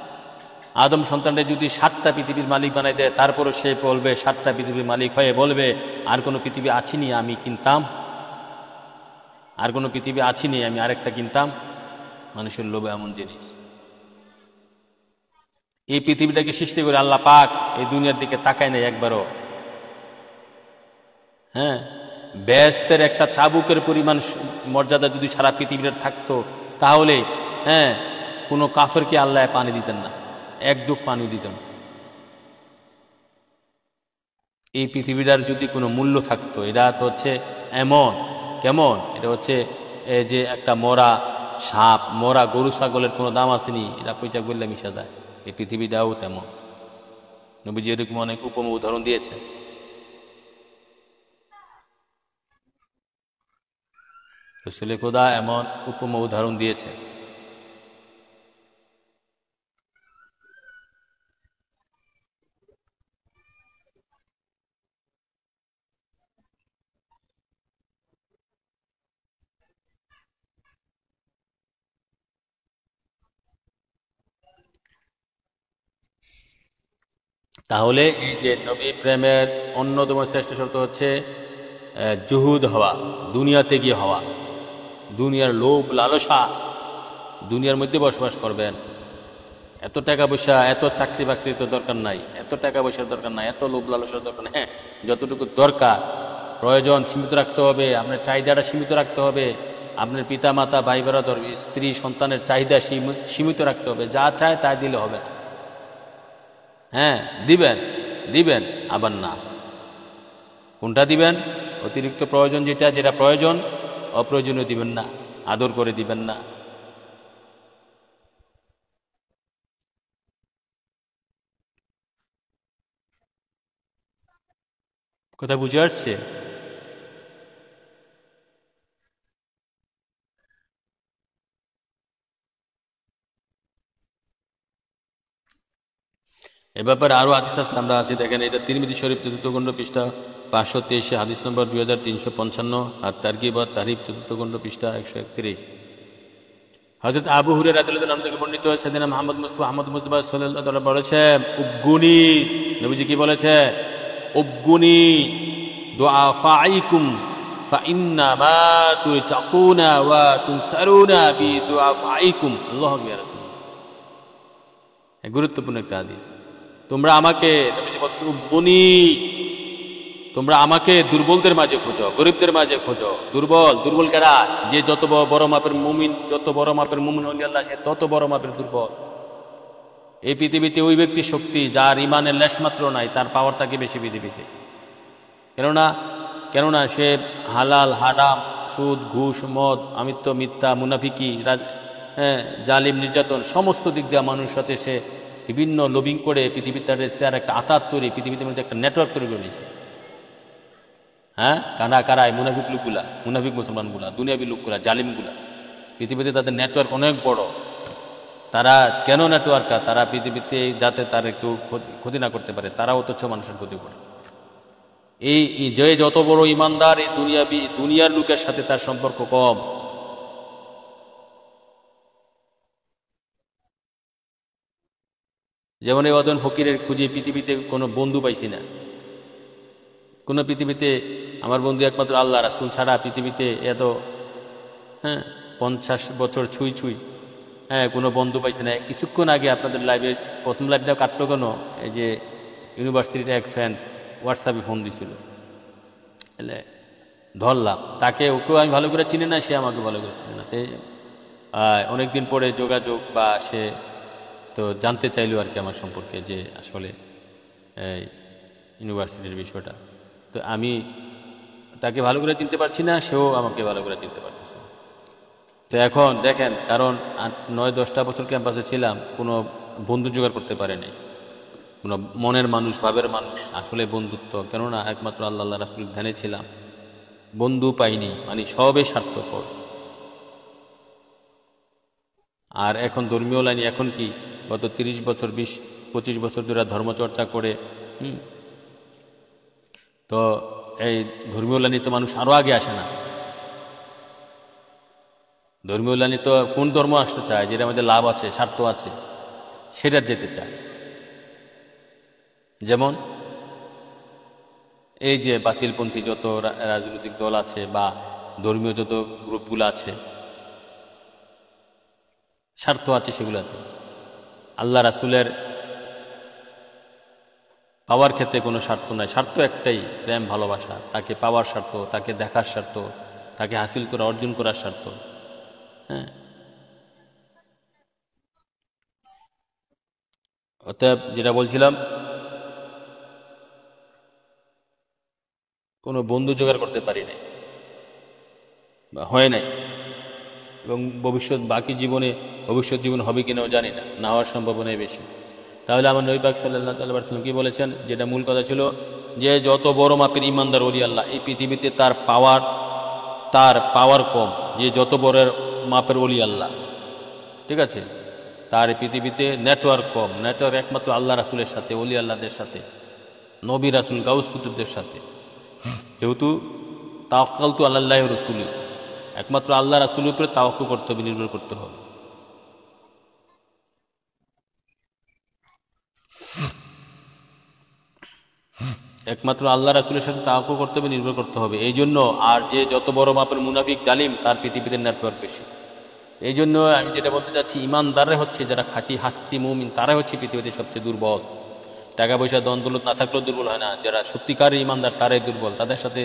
আদম সন্তানটা যদি 7টা পৃথিবীর মালিক বানাই দেয়, তারপরও সে বলবে, 7টা পৃথিবীর মালিক হয়ে বলবে, আর কোনো পৃথিবী আছিনি, আমি কিনতাম, আর কোনো পৃথিবী আছিনি, আমি আরেকটা কিনতাম। মানুষের লোভ এমন জিনিস। এই পৃথিবীটাকে সৃষ্টি করে আল্লাহ পাক এই দুনিয়ার দিকে তাকায় নাই একবারও। হ্যাঁ, বেহেশতের একটা চাবুকের পরিমাণ মর্যাদা যদি সারা পৃথিবীর থাকতো, তাহলে, হ্যাঁ, কোনো কাফেরকে আল্লাহ পানি দিতেন না, এক ডুব পানি দিতেন। এই পৃথিবীটার যদি কোনো মূল্য থাকতো, এটা তো হচ্ছে এমন, কেমন, এটা হচ্ছে যে একটা মরা সাপ, মরা গরু ছাগলের কোনো দাম আসেনি, এটা পয়সা বললে মিশা যায়। এই পৃথিবীটাও তেমন। নবীজি এরকম অনেক উপমা উদাহরণ দিয়েছে। রাসূল খোদা এমন উপমা উদাহরণ দিয়েছে। তাহলে এই যে নবী প্রেমের অন্যতম শ্রেষ্ঠ শর্ত হচ্ছে জুহুদ হওয়া, দুনিয়াতে গিয়ে হওয়া, দুনিয়ার লোভ লালসা, দুনিয়ার মধ্যে বসবাস করবেন। এত টাকা পয়সা, এত চাকরি বাকরি তো দরকার নাই, এত টাকা পয়সার দরকার নাই, এত লোভ লালসার দরকার নাই। হ্যাঁ, যতটুকু দরকার, প্রয়োজন সীমিত রাখতে হবে, আপনার চাহিদাটা সীমিত রাখতে হবে, আপনার পিতা মাতা, ভাই বেরাদর, স্ত্রী সন্তানের চাহিদা সীমিত রাখতে হবে। যা চায় তাই দিলে হবে না। হ্যাঁ, দিবেন দিবেন, আবার না। কোনটা দিবেন? অতিরিক্ত প্রয়োজন, যেটা যেটা প্রয়োজন, অপ্রয়োজনীয় দিবেন না, আদর করে দিবেন না। কথা বুঝে আসছে? এ ব্যাপারে আরো হাদিস আছে, আমরা আছি, দেখেন, এটা তিরমিজি শরীফ ৪র্থ খণ্ড পৃষ্ঠা 523, হাদিস নম্বর 2355, আর তারগিব ওয়াত তারহিব ৪র্থ খণ্ড পৃষ্ঠা 131। হযরত আবু হুরায়রা রাদিয়াল্লাহু আনহু থেকে বর্ণিত হয়েছে, সেদিনা মুহাম্মদ মুস্তাফা সাল্লাল্লাহু আলাইহি ওয়াসাল্লাম বলেছে, উবগুনি, নবীজি কি বলেছে? উবগুনি দুআফাইকুম ফাইন্নামা তুরজাকুনা ওয়া তুনসারুনা বিদুআফাইকুম। আল্লাহু আকবার। ইয়া রাসূলুল্লাহ, গুরুত্বপূর্ণ একটা হাদিস। তোমরা আমাকে, নবীজি বলছে, উবগুনি, তোমরা আমাকে দুর্বলদের মাঝে খোঁজো, গরিবদের মাঝে খোঁজো। দুর্বল কারা? যে যত বড় মাপের মুমিন, যত বড় মাপের মুমিন হলি আল্লাহ, সে তত বড় মাপের দুর্বল। এই পৃথিবীতে ওই ব্যক্তি শক্তি যার ইমানের লেশ মাত্র নাই, তার পাওয়ার থাকে বেশি পৃথিবীতে। কেননা সে হালাল হারাম, সুদ, ঘুষ, মদ, আমিত্ব, মিথ্যা, মুনাফিকি, জালিম, নির্যাতন, সমস্ত দিক দিয়ে মানুষের সাথে সে বিভিন্ন লবিং করে পৃথিবীতে তার একটা আতাত তৈরি, পৃথিবীর মধ্যে একটা নেটওয়ার্ক তৈরি করে নিয়েছে। হ্যাঁ, কারায় মুনাফিক লোকগুলা, মুনাফিক মুসলমানগুলা, দুনিয়াবী লোকগুলা, জালিমগুলা, পৃথিবীতে তাদের নেটওয়ার্ক অনেক বড়। তারা কেন নেটওয়ার্ক? তারা পৃথিবীতে যাতে তারা কেউ ক্ষতি না করতে পারে, তারা অথচ মানুষের ক্ষতি করে। এই যে যত বড় ইমানদার, এই দুনিয়ার লোকের সাথে তার সম্পর্ক কম। যেমন এই অদন ফকিরের খুঁজে পৃথিবীতে কোনো বন্ধু পাইছি না। কোনো পৃথিবীতে আমার বন্ধু একমাত্র আল্লাহ রাসূল ছাড়া পৃথিবীতে এত 50 বছর ছুঁই ছুঁই, হ্যাঁ, কোনো বন্ধু পাইছে না। কিছুক্ষণ আগে আপনাদের লাইভে প্রথম লাইভটা কাটলো কেন, এই যে ইউনিভার্সিটির এক ফ্রেন্ড হোয়াটসঅ্যাপে ফোন দিছিল, এলে ধরলাম তাকে। ওকেও আমি ভালো করে চিনি না, সে আমাকে ভালো করে চিনি না। তাই অনেকদিন পরে যোগাযোগ, বা সে তো জানতে চাইলো আর কি আমার সম্পর্কে, যে আসলে এই ইউনিভার্সিটির বিষয়টা। তো আমি তাকে ভালো করে চিনতে পারছি না, সেও আমাকে ভালো করে চিনতে পারতেছে না। তো এখন দেখেন, কারণ 9-10টা বছর ক্যাম্পাসে ছিলাম, কোনো বন্ধু জোগাড় করতে পারেনি, কোনো মনের মানুষ, ভাবের মানুষ, আসলে বন্ধুত্ব। কেননা একমাত্র আল্লাহ রাসূলের ধ্যানে ছিলাম, বন্ধু পাইনি, মানে সবে স্বার্থপর। আর এখন ধর্মীয় লাইনে এখন কি, গত 30 বছর 20-25 বছর ধরে ধর্মচর্চা করে, তো এই ধর্মীয় লাইনে তো মানুষ আরো আগে আসে না। ধর্মীয় লাইনে তো কোন ধর্ম আসতে চায়, যেটা আমাদের লাভ আছে, স্বার্থ আছে, সেটা যেতে চায়। যেমন এই যে বাতিলপন্থী যত রাজনৈতিক দল আছে বা ধর্মীয় যত গ্রুপগুলো আছে, স্বার্থ আছে সেগুলাতে। আল্লাহ রাসূলের পাওয়ার ক্ষেত্রে কোনো স্বার্থ নাই, স্বার্থ একটাই, প্রেম ভালোবাসা। তাকে পাওয়ার স্বার্থ, তাকে দেখার স্বার্থ, তাকে হাসিল করা, অর্জন করার স্বার্থ। হ্যাঁ, অতএব যেটা বলছিলাম, কোনো বন্ধু জোগাড় করতে পারি নাই বা হয় নাই, এবং বাকি জীবনে ভবিষ্যৎ জীবন হবে কিনাও জানি না, না হওয়ার সম্ভাবনাই বেশি। তাহলে আমার নবী পাক সাল্লাল্লাহু আলাইহি ওয়াসাল্লাম কি বলেছেন, যেটা মূল কথা ছিল, যে যত বড় মাপের ইমানদার ওলি আল্লাহ, এই পৃথিবীতে তার পাওয়ার কম। যে যত বড় মাপের ওলি আল্লাহ, ঠিক আছে, তার এই পৃথিবীতে নেটওয়ার্ক কম। নেটওয়ার্ক একমাত্র আল্লাহ রাসূলের সাথে, ওলি আল্লাহদের সাথে, নবী রাসূল গাউস কুতুবদের সাথে। যেহেতু তাওয়াক্কালতু আলাল্লাহি ওয়া রাসূলি, একমাত্র আল্লাহ রাসূলের উপরে তাওয়াক্কুল করতে হবে, নির্ভর করতে হবে। একমাত্র আল্লাহ রাসূলের সাথে তাওয়াক্কুল করতে হবে, নির্ভর করতে হবে। এই জন্য, আর যে যত বড় মাপের মুনাফিক জালিম, তার পৃথিবীতে নেটওয়ার্ক বেশি। এই জন্য আমি যেটা বলতে চাচ্ছি, ইমানদাররা হচ্ছে যারা খাঁটি হাস্তি মুমিন, তারাই হচ্ছে পৃথিবীতে সবচেয়ে দুর্বল। টাকা পয়সা ধন দৌলত না থাকলেও দুর্বল হয় না, যারা সত্যিকারের ইমানদার তারাই দুর্বল। তাদের সাথে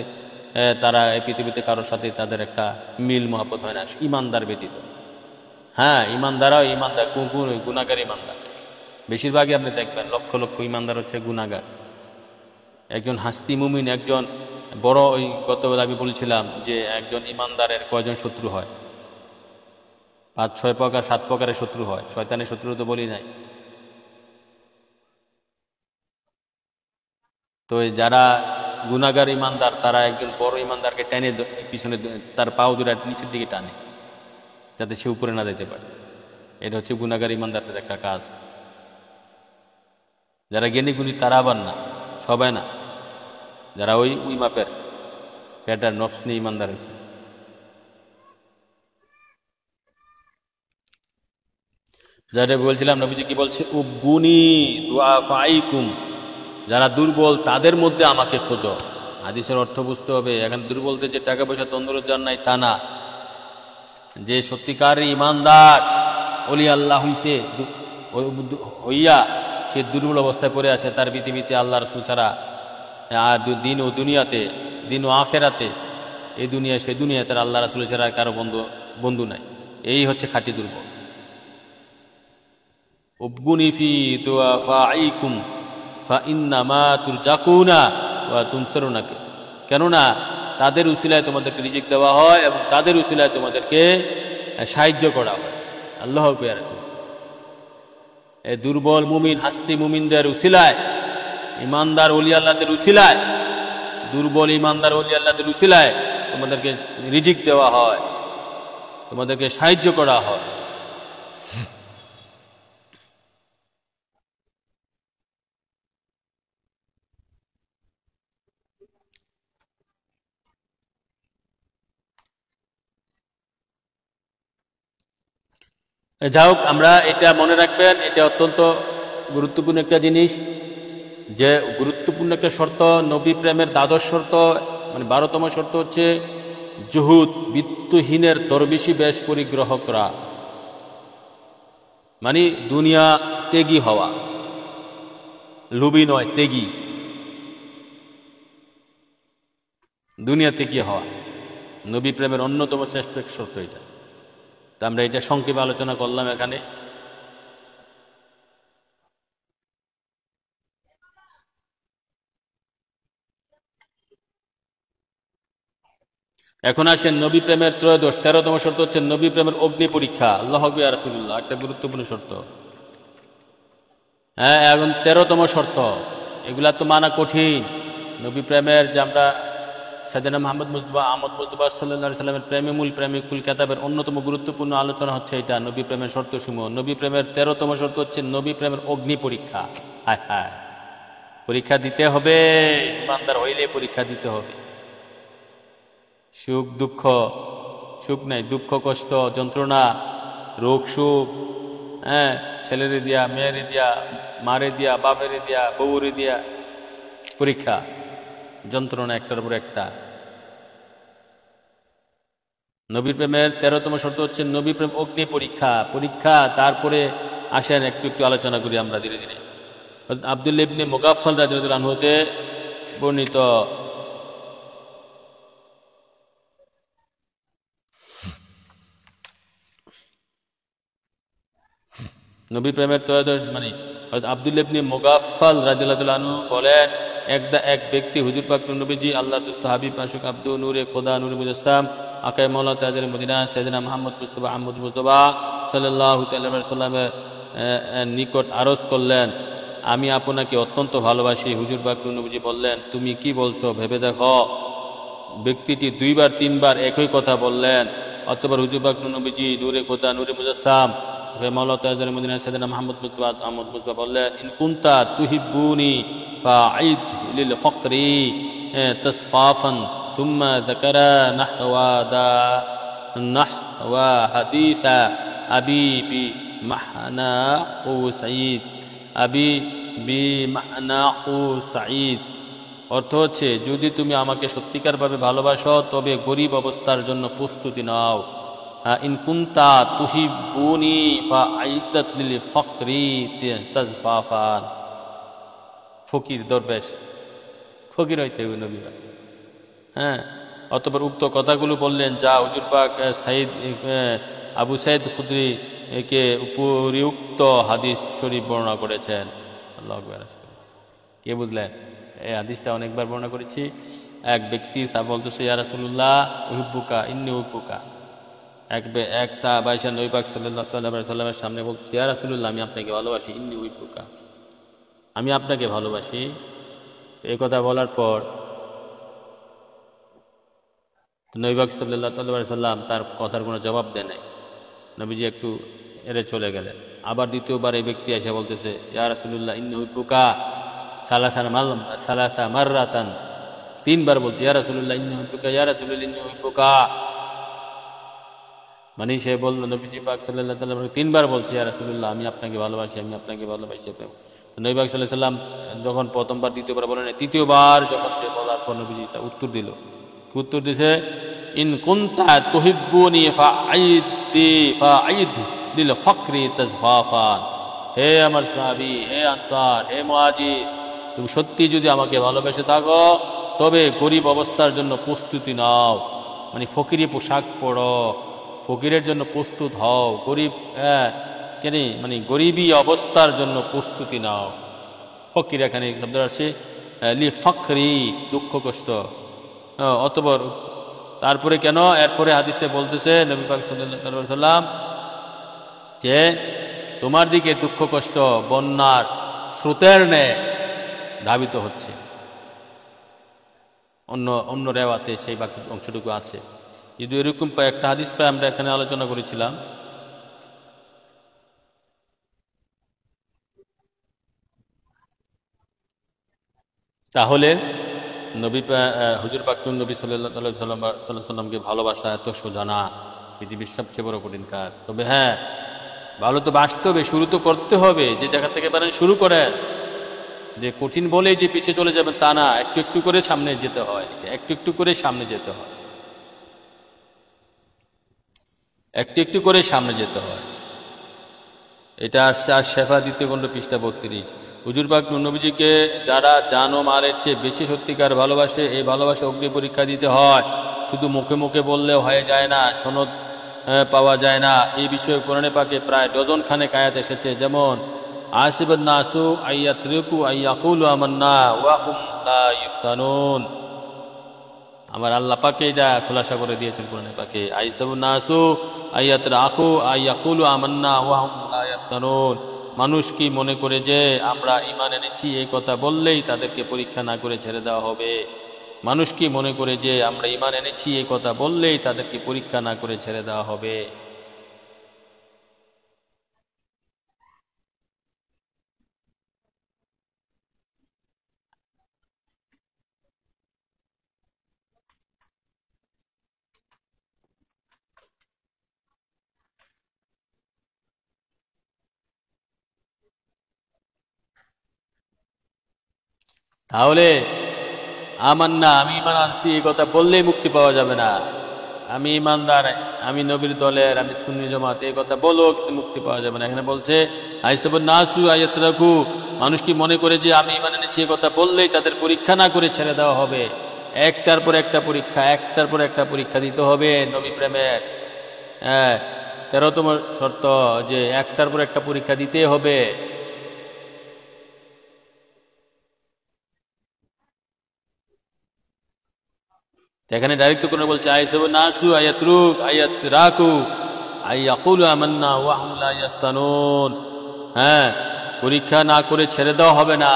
তারা এই পৃথিবীতে কারোর সাথে তাদের একটা মিল মহব্বত হয় না, ইমানদার ব্যতীত। হ্যাঁ, ইমানদারও ইমানদার, গুনাহগার ইমানদার। বেশিরভাগই আপনি দেখবেন লক্ষ লক্ষ ইমানদার হচ্ছে গুনাহগার। একজন হাস্তি মুমিন, একজন বড়, ওই গতবেলা আমি বলছিলাম যে একজন ইমানদারের কয়জন শত্রু হয়, 5-6 প্রকার 7 প্রকারের শত্রু হয়। শয়তানের শত্রু তো বলি নাই। তো যারা গুনাহগার ইমানদার, তারা একজন বড় ইমানদারকে টেনে পিছনে, তার পাও দুটা নিচের দিকে টানে, যাতে সে উপরে না যেতে পারে। এটা হচ্ছে গুনাহগার ইমানদারদের একটা কাজ। যারা জ্ঞানী গুণী তারা আবার না, সবাই না, যারা ওই মাপের পেটার নফস নিয়ে ইমানদার হয়েছে। যারা বলছিলাম, নবীজি কি বলছে, উবগুনি দুআফাইকুম, যারা দুর্বল তাদের মধ্যে আমাকে খোঁজো। হাদিসের অর্থ বুঝতে হবে। এখানে দুর্বলদের যে টাকা পয়সা তন্দুরত যার নাই তা না, যে সত্যিকার ইমানদার ওলি আল্লাহ হইয়া সে দুর্বল অবস্থায় পড়ে আছে, তার পৃথিবীতে আল্লাহ রাসূল ছাড়া, দিন ও দুনিয়াতে, দিন ও আখেরাতে, এই দুনিয়া সে দুনিয়া, তার আল্লাহ রাসূল ছাড়া কারো বন্ধু নাই। এই হচ্ছে খাঁটি দুর্বল। উবগুনি ফি দুআফাইকুম ফাইন্নামা তুরজাকুনা ওয়া তুনসারুনা, কেননা তাদের উসিলায় তোমাদেরকে রিজিক দেওয়া হয় এবং তাদের উসিলায় তোমাদেরকে সাহায্য করা হয়। আল্লাহু আকবার। এই দুর্বল মুমিন হাস্তি মুমিনদের উসিলায়, ইমানদার ওলি আল্লাহদের উসিলায়, দুর্বল ইমানদার ওলি আল্লাহদের উসিলায় তোমাদেরকে রিজিক দেওয়া হয়, তোমাদেরকে সাহায্য করা হয়। যাই হোক, আমরা এটা মনে রাখবেন, এটা অত্যন্ত গুরুত্বপূর্ণ একটা জিনিস, যে গুরুত্বপূর্ণ একটা শর্ত, নবী প্রেমের দ্বাদশ শর্ত, মানে 12তম শর্ত হচ্ছে জুহুদ বিত্তহীনের দরবেশি বেশ পরিগ্রহকরা, মানে দুনিয়া ত্যাগী হওয়া, লোভী নয়, ত্যাগী, দুনিয়া ত্যাগী হওয়া নবী প্রেমের অন্যতম শ্রেষ্ঠ শর্ত এটা। তা আমরা এটা সংক্ষেপে আলোচনা করলাম এখানে। এখন আসেন নবী প্রেমের ত্রয়োদশ 13তম শর্ত হচ্ছে নবী প্রেমের অগ্নি পরীক্ষা। আল্লাহু আকবার, ইয়া রাসূলুল্লাহ, একটা গুরুত্বপূর্ণ শর্ত। হ্যাঁ, এখন 13তম শর্ত, এগুলা তো মানা কঠিন। নবী প্রেমের যে আমরা সাইয়েদনা মুহাম্মদ মুস্তাফা আহমদ মুস্তাফা সাল্লাল্লাহু আলাইহি সাল্লামের প্রেমে মূল প্রেমিকুল কিতাবের অন্যতম গুরুত্বপূর্ণ আলোচনা হচ্ছে এটা, নবী প্রেমের শর্তসমূহ। নবী প্রেমের 13তম শর্ত হচ্ছে নবী প্রেমের অগ্নি পরীক্ষা। হায় হায়, পরীক্ষা দিতে হবে, ইমানদার হইলে পরীক্ষা দিতে হবে। সুখ দুঃখ, সুখ নাই, দুঃখ কষ্ট যন্ত্রণা, রোগ সুখ, হ্যাঁ, ছেলেরে দিয়া, মেয়েরে দিয়া, মারে দিয়া, বাপেরে দিয়া, বউরে দিয়া, পরীক্ষা যন্ত্রণা একটার উপর একটা। নবী প্রেমের 13তম শর্ত হচ্ছে নবী প্রেম অগ্নি পরীক্ষা। পরীক্ষা তারপরে আসেন একটু একটু আলোচনা করি আমরা ধীরে ধীরে। আব্দুল্লাহ ইবনে মুগাফফাল রাদিয়াল্লাহু আনহু হতে বর্ণিত, নবী প্রেমের ত্রয়োদশ মানে আব্দুল্লাহ ইবনে মুগাফফাল রাদিয়াল্লাহু আনহু বলেন, এক ব্যক্তি হুজুর পাক নবীজি আল্লাহর দুস্ত হাবিব আশুক আব্দু নূরে খোদা নূরে মুজাসসাম আকায়ে মাওলা তাজের মদিনা সাইয়েদনা মুহাম্মদ মুস্তাফা আহমদ মুস্তাফা সাল্লাল্লাহু তাআলা আলাইহি সাল্লামের নিকট আরজ করলেন, আমি আপনাকে অত্যন্ত ভালোবাসি। হুজুর পাক নবীজি বললেন, তুমি কি বলছো ভেবে দেখো। ব্যক্তিটি 2 বার 3 বার একই কথা বললেন। অতঃপর হুজুর পাক নবীজি নূরে খোদা নূরে মুজাসসাম মাওলা তাজের মদিনা সাইয়েদনা মুহাম্মদ মুস্তাফা আহমদ মুস্তাফা বললেন, ইন কুনতা তুহিব্বুনি ফাঈদ লিল ফকরি তাসফাফান সুম্মা যাকারা নাহওয়া হাদিসা আবি বি মাহনাহু সাঈদ, আবি বি মাহনাহু সাঈদ। অর্থ হচ্ছে, যদি তুমি আমাকে সত্যিকারভাবে ভালোবাসো তবে গরিব অবস্থার জন্য প্রস্তুতি নাও। ইন কুনতা তুহিব্বুনি ফাঈদাত লিল ফকরি তাসফাফান। ফকির দরবেশ, ফকির হইতে হবে নবী। হ্যাঁ, অতঃপর উক্ত কথাগুলো বললেন যা হুজুর পাক আবু সাইদ খুদরি কে উপরিউক্ত হাদিস শরীফ বর্ণনা করেছেন। আল্লাহু আকবার। কে বুঝলেন? এই হাদিসটা অনেকবার বর্ণনা করেছি। এক ব্যক্তি বলতেছে, ইয়া রাসূলুল্লাহ উহিব্বুকা ইন্নী উহিব্বুকা। এক সাহাবা এসে নবী পাক সাল্লাল্লাহু আলাইহি সাল্লামের সামনে বলছে, ইয়া রাসূলুল্লাহ, আমি আপনাকে ভালোবাসি, ইন্নী উহিব্বুকা, আমি আপনাকে ভালোবাসি। এই কথা বলার পর নবী পাক সাল্লাল্লাহু আলাইহি সাল্লাম তার কথার কোনো জবাব দেয় নাই। নবীজি একটু এড়ে চলে গেলেন। আবার দ্বিতীয়বার এই ব্যক্তি এসে বলতেছে, ইয়া রাসূলুল্লাহ ইন্নী উহিব্বুকা সালাসা মাররাতান। 3 বার বলছে, ইয়া রাসূলুল্লাহ ইন্নী উহিব্বুকা, ইয়া রাসূলুল্লাহ ইন্নী উহিব্বুকা। মানে সে বলল, নবীজি পাক সাল্লাল্লাহু আলাইহি সাল্লাম 3 বার বলছে, ইয়া রাসূলুল্লাহ, আমি আপনাকে ভালোবাসি, আমি আপনাকে ভালোবাসি। নবী পাক সাল্লাল্লাহু আলাইহি সাল্লাম যখন প্রথমবার দ্বিতীয়বার বলেন, তৃতীয়বার যখন সে বলার পর নবীজি তা উত্তর দিল। কি উত্তর দিছে? ইন কুনতা তুহিব্বুনি ফাঈদ লিল ফকরি তাসফাফান। হে আমার সাহাবী, হে আনসার, হে মুহাজির, তুমি সত্যি যদি আমাকে ভালোবেসে থাকো তবে গরিব অবস্থার জন্য প্রস্তুতি নাও। মানে ফকিরি পোশাক পরো, ফকিরের জন্য প্রস্তুত হও। গরিব মানে গরিবী অবস্থার জন্য প্রস্তুতি নাও। ফকির এখানে শব্দ আছে লি ফকরি, দুঃখ কষ্ট। অতঃপর তারপরে কেন এরপরে হাদিসে বলতেছে নবী পাক সাল্লাল্লাহু আলাইহি সাল্লাম যে তোমার দিকে দুঃখ কষ্ট বন্যার স্রোতের ন্যায় ধাবিত হচ্ছে। অন্য রেওয়াতে সেই বাকি অংশটুকু আছে। যদি এরকম একটা হাদিস প্রায় আমরা এখানে আলোচনা করেছিলাম। তাহলে নবী হুজুর পাক নবী সাল্লাল্লাহু আলাইহি সাল্লামকে ভালোবাসা এত সোজা না, পৃথিবীর সবচেয়ে বড় কঠিন কাজ। তবে হ্যাঁ, ভালো তো বাসতে হবে, শুরু তো করতে হবে। যে জায়গা থেকে পারেন শুরু করেন। যে কঠিন বলেই যে পিছিয়ে চলে যাবেন তা না, একটু একটু করে সামনে যেতে হয়, একটু একটু করে সামনে যেতে হয়। একটু একটু করে সামনে যেতে হয়। এটা আসছে আর শেফা 2য় খণ্ড পৃষ্ঠা 32। হুজুর পাক নবীজিকে যারা জান ও মালের চেয়ে বেশি সত্যিকার ভালোবাসে, এই ভালোবাসা অগ্নি পরীক্ষা দিতে হয়। শুধু মুখে মুখে বললে হয়ে যায় না, সনদ পাওয়া যায় না। এই বিষয়ে কোরআনে পাকে প্রায় ডজন খানেক আয়াত এসেছে, যেমন আসিবান নাসু আইয়াতরিকু আইয়াকুলু আমান্না ওয়া হুম লা ইফতানুন। আমার আল্লাহ পাকে এটা খোলাসা করে দিয়েছেন কোরআনে পাকে, আইসাবুন নাসু আইয়াতরাকু আইয়াকুলু আমান্না ওয়া হুম লা ইফতানুন। মানুষ কি মনে করে যে আমরা ঈমান এনেছি এই কথা বললেই তাদেরকে পরীক্ষা না করে ছেড়ে দেওয়া হবে? মানুষ কি মনে করে যে আমরা ঈমান এনেছি এই কথা বললেই তাদেরকে পরীক্ষা না করে ছেড়ে দেওয়া হবে? তাহলে আমান্না আমি ঈমান আনছি এই কথা বললেই মুক্তি পাওয়া যাবে না। আমি ঈমানদার, আমি নবীর দলের, আমি সুন্নি জামাত, এই কথা বলো কিন্তু মুক্তি পাওয়া যাবে না। এখানে বলছে আইসাবুন নাসু আইয়াতরাকু, মানুষ কি মনে করে যে আমি ঈমান এনেছি এই কথা বললেই তাদের পরীক্ষা না করে ছেড়ে দেওয়া হবে? একটার পর একটা পরীক্ষা, একটার পর একটা পরীক্ষা দিতে হবে নবী প্রেমের। হ্যাঁ, 13তম শর্ত যে একটার পর একটা পরীক্ষা দিতে হবে। এখানে ডাইরেক্ট করে বলছে আইসাবুন নাসু আইয়াতরুক আইয়াতরাকু আইয়াকুলু আমান্না ওয়া হুম লা ইফতানুন। হ্যাঁ, পরীক্ষা না করে ছেড়ে দেওয়া হবে না।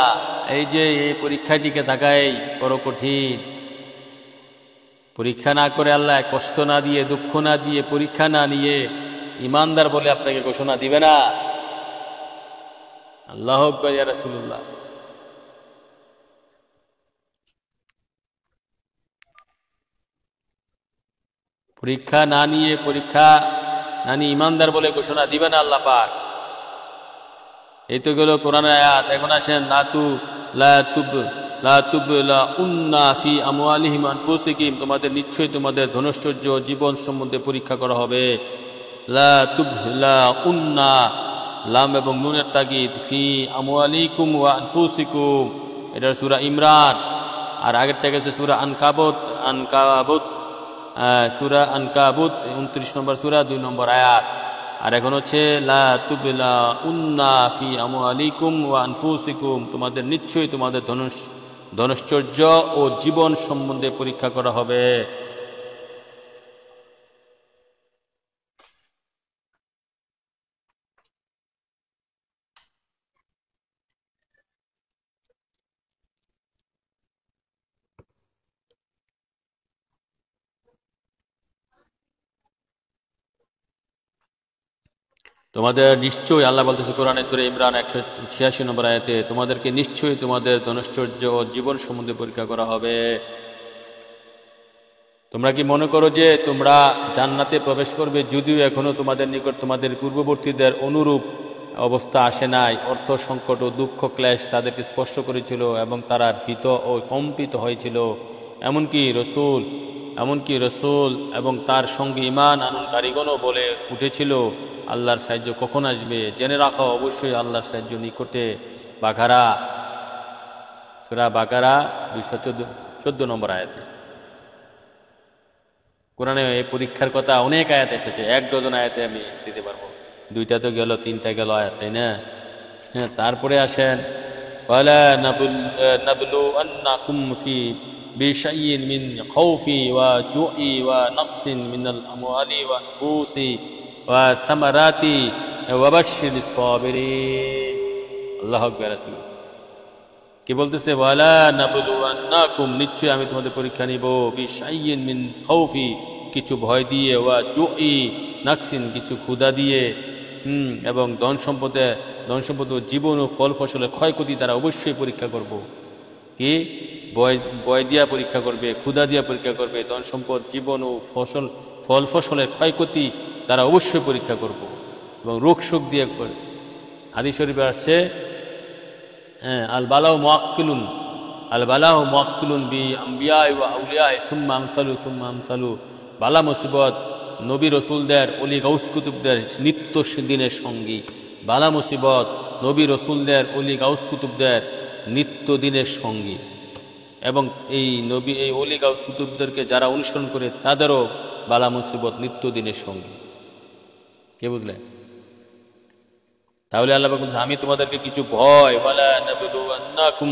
এই যে এই পরীক্ষাটিকে থাকাই বড় কঠিন। পরীক্ষা না করে আল্লাহ কষ্ট না দিয়ে, দুঃখ না দিয়ে, পরীক্ষা না নিয়ে ইমানদার বলে আপনাকে ঘোষণা দিবে না। আল্লাহু আকবার ইয়া রাসূলুল্লাহ। পরীক্ষা না নিয়ে ইমানদার বলে ঘোষণা দিবে না আল্লাহ পাক। এই তো গেল কোরআনের আয়াত। এখন আসেন লা উন্না ফি আমওয়ালিহিম আনফুসিহিম, তোমাদের নিশ্চয়ই তোমাদের ধনৈশ্বর্য জীবন সম্বন্ধে পরীক্ষা করা হবে। লা উন্না, লাম এবং নুনের তাগিদ, ফি আমওয়ালিকুম ওয়া আনফুসিকুম, এটা সূরা ইমরান। আর আগেরটা গেছে সূরা আনকাবুত, সূরা আনকাবুত 29 নম্বর সূরা 2 নম্বর আয়াত। আর এখন হচ্ছে লা উন্না ফি আমওয়ালিকুম ওয়া আনফুসিকুম, তোমাদের নিশ্চয়ই তোমাদের ধনৈশ্বর্য ও জীবন সম্বন্ধে পরীক্ষা করা হবে। তোমাদের নিশ্চয়ই, আল্লাহ বলতেছে কোরআনে সূরা ইমরান 186 নম্বর আয়াতে, তোমাদেরকে নিশ্চয়ই তোমাদের ধনৈশ্বর্য ও জীবন সম্বন্ধে পরীক্ষা করা হবে। তোমরা কি মনে করো যে তোমরা জান্নাতে প্রবেশ করবে, যদিও এখনো তোমাদের নিকট তোমাদের পূর্ববর্তীদের অনুরূপ অবস্থা আসে নাই? অর্থ সংকট ও দুঃখ ক্লেশ তাদেরকে স্পর্শ করেছিল এবং তারা ভীত ও কম্পিত হয়েছিল। এমনকি রসূল এবং তার সঙ্গে ঈমান আনয়নকারীগণও বলে উঠেছিল, আল্লাহর সাহায্য কখন আসবে? জেনে রাখো, অবশ্যই আল্লাহর সাহায্য নিকটে। বাকারা, সূরা বাকারা 214 নম্বর আয়াতে। কোরআনে এই পরীক্ষার কথা অনেক আয়াত এসেছে, 1 ডজন আয়াতে আমি দিতে পারবো। 2টা তো গেল, 3টা গেল আয়াত, তাই না? হ্যাঁ, তারপরে আসেন ওয়ালা নাবলুওয়ান্নাকুম ফি বিশাইইন মিন খাউফি ওয়া জুই ওয়া নাকসিন মিনাল আমওয়ালি ওয়া আনফুসি ওয়া সামারাতি ওয়া বাশশিরিস সাবিরিন। আল্লাহু আকবার। রাসূল কি বলতেছে? ওয়ালা নাবলুওয়ান্নাকুম, নিশ্চয়ই আমি তোমাদের পরীক্ষা নিব, বিশাইইন মিন খাউফি, কিছু ভয় দিয়ে, ওয়া জুই, নাকসিন, কিছু ক্ষুধা দিয়ে, এবং ধন সম্পদ ও জীবন ও ফল ফসলের ক্ষয়ক্ষতি দ্বারা অবশ্যই পরীক্ষা করব। কি ভয় দিয়া পরীক্ষা করবে, ক্ষুধা দিয়া পরীক্ষা করবে, ধন সম্পদ, জীবন ও ফল ফসলের ক্ষয়ক্ষতি দ্বারা অবশ্যই পরীক্ষা করব, এবং রোগ শোক দিয়ে। হাদিস শরীফে আসছে আল বালাউ মুআক্কিলুন বি আমবিয়া ওয়া আউলিয়া সুম্মা আমসালু। বালা মুসিবত নবী রসুলদের অলি গাউস কুতুবদের নিত্য দিনের সঙ্গী। বালা মুসিবত নবী রসুলদের অলি গাউস কুতুবদের নিত্য দিনের সঙ্গী। এবং এই অলি গাউস কুতুবদেরকে যারা অনুসরণ করে তাদেরও বালা মুসিবত নিত্য দিনের সঙ্গী। কে বুঝলেন? তাহলে আল্লাহ বলছেন আমি তোমাদেরকে কিছু ভয়, ওয়ালা নাবলুওয়ান্নাকুম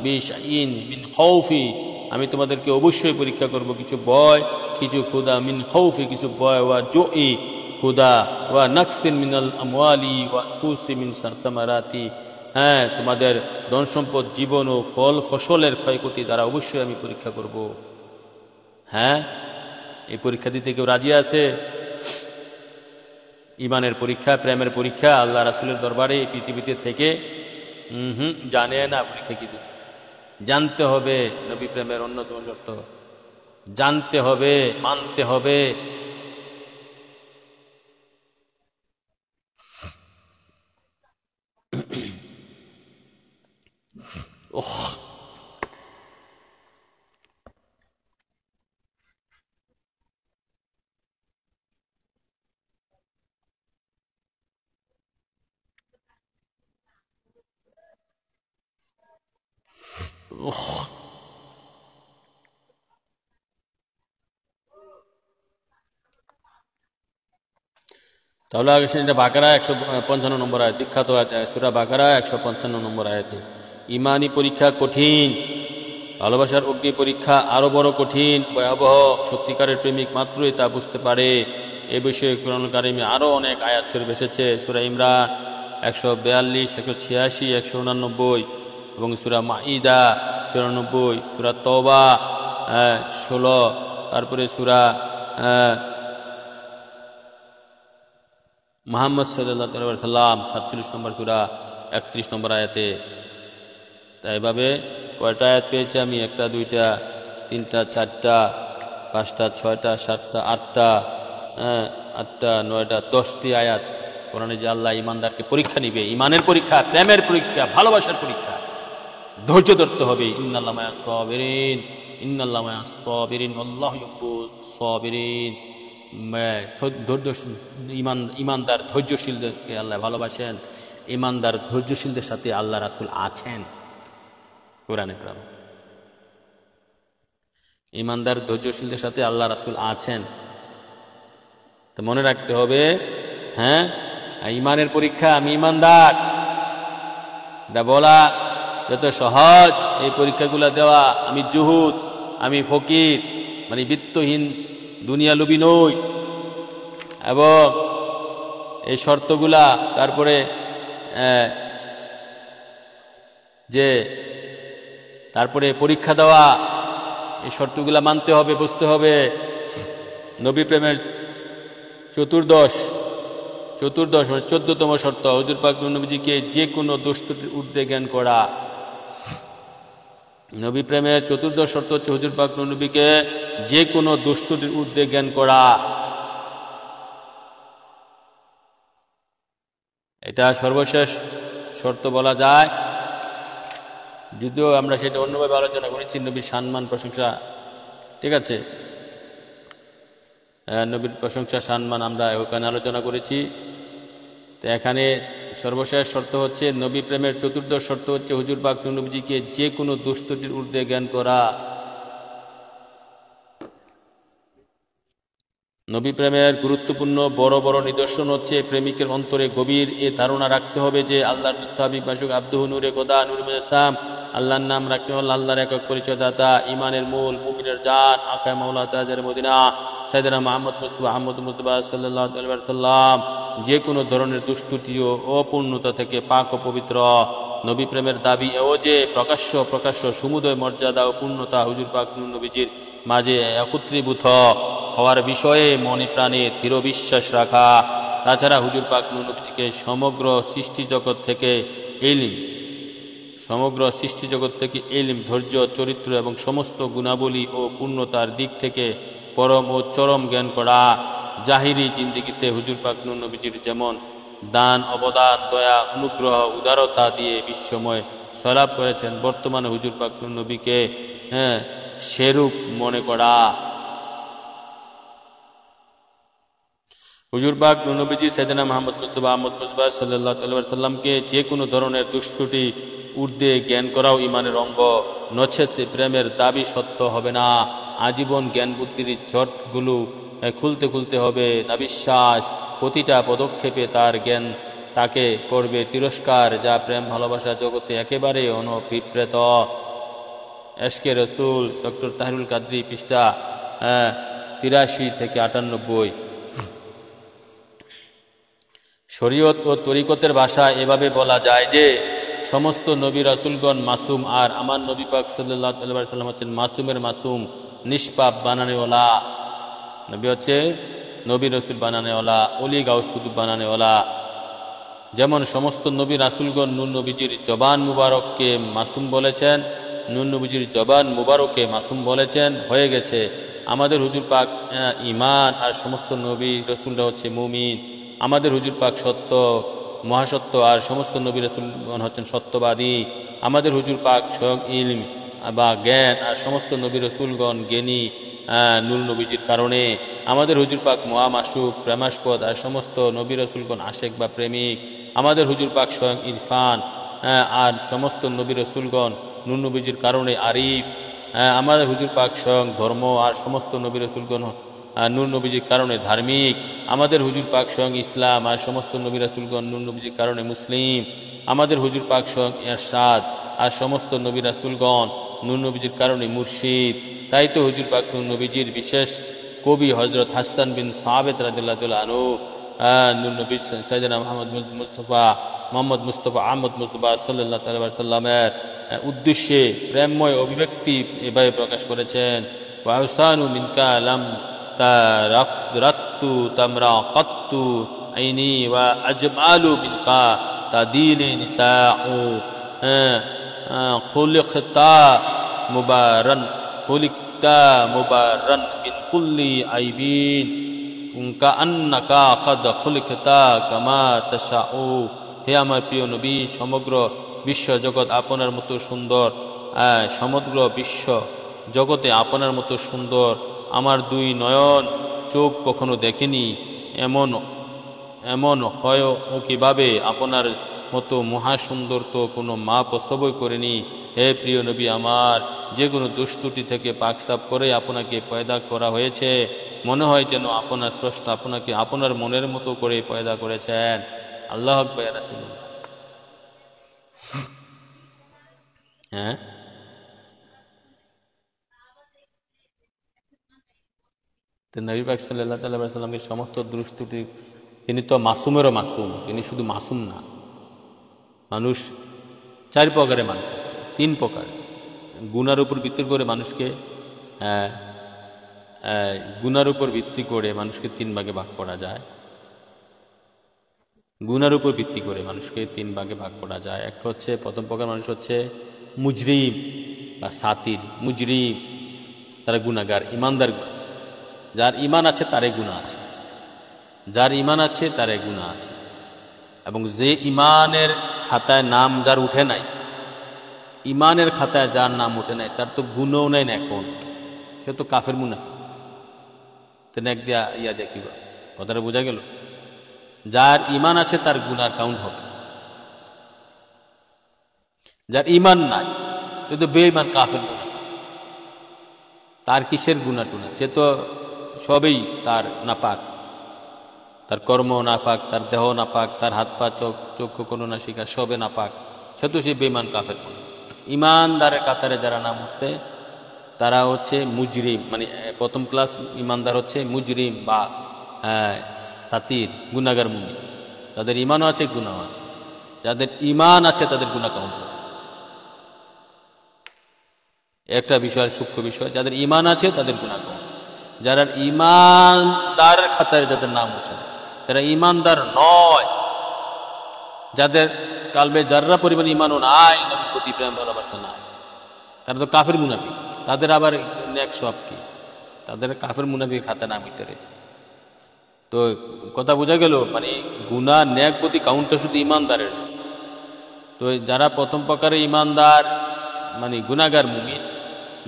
বিশাইইন মিন খাউফি, আমি তোমাদেরকে অবশ্যই পরীক্ষা করব কিছু ভয়, কিছু ক্ষুধা, মিন খাউফি কিছু ভয়, ওয়া জুই ক্ষুধা, ওয়া নাকসিন মিনাল আমওয়ালি ওয়া আনফুসি মিন সামারাতি, হ্যাঁ তোমাদের ধন সম্পদ, জীবন ও ফল ফসলের ক্ষয়ক্ষতি দ্বারা অবশ্যই আমি পরীক্ষা করব। হ্যাঁ, এই পরীক্ষা দিতে কেউ রাজি আছে? ইমানের পরীক্ষা, প্রেমের পরীক্ষা, আল্লাহ রাসূলের দরবারে এই পৃথিবীতে থেকে জানে না পরীক্ষা কি দিবে। জানতে হবে, নবী প্রেমের অন্যতম শর্ত জানতে হবে, মানতে হবে। তাহলে এটা বাকারা 155 নম্বর আয়াত, বিখ্যাত সূরা বাকারা 155 নম্বর আয়াতে ইমানি পরীক্ষা কঠিন, ভালোবাসার অগ্নি পরীক্ষা আরো বড় কঠিন, ভয়াবহ। সত্যিকারের প্রেমিক মাত্রই তা বুঝতে পারে। এ বিষয়ে কুরআনুল কারীমে আরো অনেক আয়াত শরীফ এসেছে। সূরা ইমরান 142, 186, 189 এবং সূরা মাঈদা 94, সূরা তওবা 16, তারপরে সূরা মুহাম্মদ সাল্লাল্লাহু আলাইহি ওয়াসাল্লাম 47 নম্বর সূরা 31 নম্বর আয়াতে। তাই এভাবে কয়টা আয়াত পেয়েছি আমি? 1, 2, 3, 4, 5, 6, 7, 8, 9, 10টি আয়াত কোরআনে যে আল্লাহ ইমানদারকে পরীক্ষা নিবে। ইমানের পরীক্ষা, প্রেমের পরীক্ষা, ভালোবাসার পরীক্ষা। ধৈর্য ধরতে হবে। ইন্নাল্লাহা মা'আস সাবিরিন, ইন্নাল্লাহা মা'আস সাবিরিন, আল্লাহু ইউহিব্বুস সাবিরিন। ইমানদার ধৈর্যশীলদেরকে আল্লাহ ভালোবাসেন। ইমানদার ধৈর্যশীলদের সাথে আল্লাহ রাসূল আছেন। কোরআনে কারীম ইমানদার ধৈর্যশীলদের সাথে আল্লাহ রাসূল আছেন। তো মনে রাখতে হবে, হ্যাঁ, ইমানের পরীক্ষা, আমি ইমানদার এটা বলা যত সহজ, এই পরীক্ষাগুলো দেওয়া। আমি জুহুদ, আমি ফকির, মানে বিত্তহীন, দুনিয়া লোভী নই। এবং এই শর্তগুলা, তারপরে তারপরে পরীক্ষা দেওয়া, এই শর্তগুলা মানতে হবে, বুঝতে হবে। নবী প্রেমের চতুর্দশ মানে 14তম শর্ত, হুজুর পাক নবীজিকে যে কোনো দোষত্রুটির ঊর্ধ্বে জ্ঞান করা। নবী প্রেমের চতুর্দশ শর্ত হচ্ছে হুজুর পাক নবীকে যে কোনো দোষত্রুটির ঊর্ধ্বে জ্ঞান করা। এটা সর্বশেষ শর্ত বলা যায়, যদিও আমরা সেটা অন্যভাবে আলোচনা করেছি। নবীর সম্মান প্রশংসা, ঠিক আছে, নবীর প্রশংসা সম্মান আমরা ওখানে আলোচনা করেছি। তো এখানে সর্বশেষ শর্ত হচ্ছে, নবী প্রেমের চতুর্দশ শর্ত হচ্ছে হুজুর পাক নবীজিকে যে কোনো দোষত্রুটির ঊর্ধ্বে জ্ঞান করা। নবী প্রেমের গুরুত্বপূর্ণ বড় বড় নিদর্শন হচ্ছে, প্রেমিকের অন্তরে গভীর এ ধারণা রাখতে হবে যে আল্লাহর মুস্তাহাবিক মাসুক আব্দুহু নূরে খোদা নূরে মুজাসসাম, আল্লাহর নাম রাখতে হল আল্লাহর একক পরিচয় দাতা, ইমানের মূল, মুমিনের জান, আকায়ে মাওলা তাজের মদিনা সাইয়েদনা মুহাম্মদ মুস্তাফা আহমদ মুস্তাফা সাল্লাল্লাহু আলাইহি ওয়াসাল্লাম যে কোনো ধরনের দুষ্ত্রুটি ও অপূর্ণতা থেকে পাক ও পবিত্র। নবী প্রেমের দাবি এও যে প্রকাশ্য সমুদয় মর্যাদা ও পূর্ণতা হুজুর পাক নবীজির মাঝে একত্রীভূত হওয়ার বিষয়ে মনে প্রাণে দৃঢ় বিশ্বাস রাখা। তাছাড়া হুজুর পাক নবীজিকে সমগ্র সৃষ্টি জগৎ থেকে ইলম, ধৈর্য, চরিত্র এবং সমস্ত গুণাবলী ও পূর্ণতার দিক থেকে পরম ও চরম জ্ঞান করা। জাহিরি জিন্দেগিতে হুজুর পাক নবীজির যেমন দান, অবদান, দয়া, অনুগ্রহ, উদারতা দিয়ে বিশ্বময় সলাপ করেছেন, বর্তমানে হুজুর পাক নবীকে সেরূপ মনে করা। হুজুর পাক নবীজি সাইয়েদনা মুহাম্মদ মুস্তাফা আহমদ মুস্তফা সাল্লাল্লাহু আলাইহি সাল্লামকে যে কোনো ধরনের দুষ্ত্রুটি ঊর্ধ্বে জ্ঞান করাও ইমানের অঙ্গ, নচেত প্রেমের দাবি সত্য হবে না। আজীবন জ্ঞান বুদ্ধির ঝটগুলো খুলতে খুলতে হবে না বিশ্বাস, প্রতিটা পদক্ষেপে তার জ্ঞান তাকে করবে তিরস্কার, যা প্রেম ভালোবাসা জগতে একেবারে অনভিপ্রেত। এশকে রসুল, ডক্টর তাহিরুল কাদরি, পৃষ্ঠা 83 থেকে 98। শরীয়ত ও তরিকতের ভাষা এভাবে বলা যায় যে সমস্ত নবী রাসূলগণ মাসুম, আর আমার নবী পাক সাল্লাল্লাহু আলাইহি ওয়াসাল্লাম হচ্ছেন মাসুমের মাসুম, নিষ্পাপ বানানেওয়ালা। নবী হচ্ছে নবী রসুল বানানেওয়ালা, অলি গাউস কুতুব বানানেওয়ালা। যেমন সমস্ত নবী রাসূলগণ নূর নবীজির জবান মুবারককে মাসুম বলেছেন, নূর নবীজির জবান মুবারককে মাসুম বলেছেন, হয়ে গেছে। আমাদের হুজুর পাক ঈমান, আর সমস্ত নবী রসুলরা হচ্ছে মুমিন। আমাদের হুজুর পাক সত্য, মহাসত্য, আর সমস্ত নবী রাসূলগণ হচ্ছেন সত্যবাদী। আমাদের হুজুর পাক স্বয়ং ইলম বা জ্ঞান, আর সমস্ত নবী রাসূলগণ জ্ঞানী নূর নবীজির কারণে। আমাদের হুজুর পাক মহামাসুক, প্রেমাস্পদ, আর সমস্ত নবী রাসূলগণ আশেক বা প্রেমিক। আমাদের হুজুর পাক স্বয়ং ইরফান, আর সমস্ত নবী রাসূলগণ নূর নবীজির কারণে আরিফ। আমাদের হুজুর পাক স্বয়ং ধর্ম, আর সমস্ত নবী রাসূলগণ নূর নবীজির কারণে ধার্মিক। আমাদের হুজুর পাক স্বয়ং ইসলাম, আর সমস্ত নবী রাসূলগণ নূর নবীজির কারণে মুসলিম। আমাদের হুজুর পাক স্বয়ং ইরশাদ, আর সমস্ত নবী রাসূলগণ নূর নবীজির কারণে মুর্শিদ। তাই তো হুজুর পাক নূর নবীজির বিশেষ কবি হযরত হাসান বিন সাবিত রাদিয়াল্লাহু তাআলা আনহু নূর নবী সাইয়েদনা মুহাম্মদ মুস্তাফা আহমদ মুস্তফা সাল্লাল্লাহু আলাইহি সাল্লামের উদ্দেশ্যে প্রেমময় অভিব্যক্তি এভাবে প্রকাশ করেছেন, ওয়াউসানু মিনকা লাম তারাক্তু তামরাকাতু আইনি ওয়া আজমালু মিনকা তাদিলি নিসাউ খুলিকতা মুবারান মিন কুল্লি আইবিন কাআন্নাকা কাদ খুলিকতা কামা তাশাউ। হে আমার প্রিয় নবী, সমগ্র বিশ্ব জগৎ আপনার মতো সুন্দর, সমগ্র বিশ্ব জগতে আপনার মতো সুন্দর আমার দুই নয়ন চোখ কখনো দেখেনি। এমন হয় কিভাবে আপনার মতো মহাসুন্দর তো কোনো মা প্রসবই করেনি। হে প্রিয় নবী আমার, যে কোনো দুষ্ত্রুটি থেকে পাকসাপ করে আপনাকে পয়দা করা হয়েছে। মনে হয় যেন আপনার স্রষ্টা আপনাকে আপনার মনের মতো করে পয়দা করেছেন। আল্লাহু আকবার। হ্যাঁ, তো নবী পাক সাল্লাল্লাহু আলাইহি সাল্লামের সমস্ত দুষ্ত্রুটি, তিনি তো মাসুমেরও মাসুম। তিনি শুধু মাসুম না, মানুষ 4 প্রকারের মানুষ আছে, 3 প্রকার। গুনার উপর ভিত্তি করে মানুষকে গুনার উপর ভিত্তি করে মানুষকে 3 ভাগে ভাগ করা যায়। গুনার উপর ভিত্তি করে মানুষকে 3 ভাগে ভাগ করা যায়। একটা হচ্ছে, প্রথম প্রকার মানুষ হচ্ছে মুজরিম বা সাতির। মুজরিম তারা গুনাহগার, ইমানদার। যার ইমান আছে তারে গুনাহ আছে, যার ইমান আছে তারে গুনাহ আছে। এবং যে ইমানের খাতায় নাম যার উঠে নাই, ইমানের খাতায় যার নাম উঠে নাই, তার তো গুণও নাই না, এখন সে তো কাফের মুনাফিক। তেন এক দিয়া ইয়া দেখিবা, কথাটা বোঝা গেল? যার ইমান আছে তার গুনার কাউন্ট হবে, যার ইমান নাই সে তো বেঈমান কাফের মুনাফিক। তার কিসের গুনাহ টুনা? সে তো সবই তার নাপাক, তার কর্ম নাপাক, তার দেহ নাপাক, তার হাত পা চক্ষু কোনো নাসিকা সবে নাপাক। সে তো সে বেঈমান কাফের। ইমানদারের কাতারে যারা নাম উঠছে তারা হচ্ছে মুজরিম, মানে প্রথম ক্লাস ইমানদার হচ্ছে মুজরিম বা সাতির, গুনাহগার মুমিন। তাদের ইমানও আছে, গুনাহও আছে। যাদের ইমান আছে তাদের গুনাহ কাউন্ট হবে। একটা বিষয়, সূক্ষ্ম বিষয়, যাদের ইমান আছে তাদের গুনাহ কাউন্ট। যারা ইমানদারের খাতায় যাদের নাম উঠছে তারা ইমানদার নয়। যাদের কালবে যাররা পরিমাণ ইমানও নাই, নবীর প্রতি প্রেম ভালোবাসা নাই, তারা তো কাফের মুনাফিক। তাদের আবার নেক সব কি? তাদের কাফের মুনাফিক খাতা নাম উঠতে রয়েছে। তো কথা বোঝা গেল, মানে গুনাহ নেক প্রতি কাউন্টটা শুধু ইমানদারের। তো যারা প্রথম প্রকারে ইমানদার, মানে গুনাহগার মুমিন,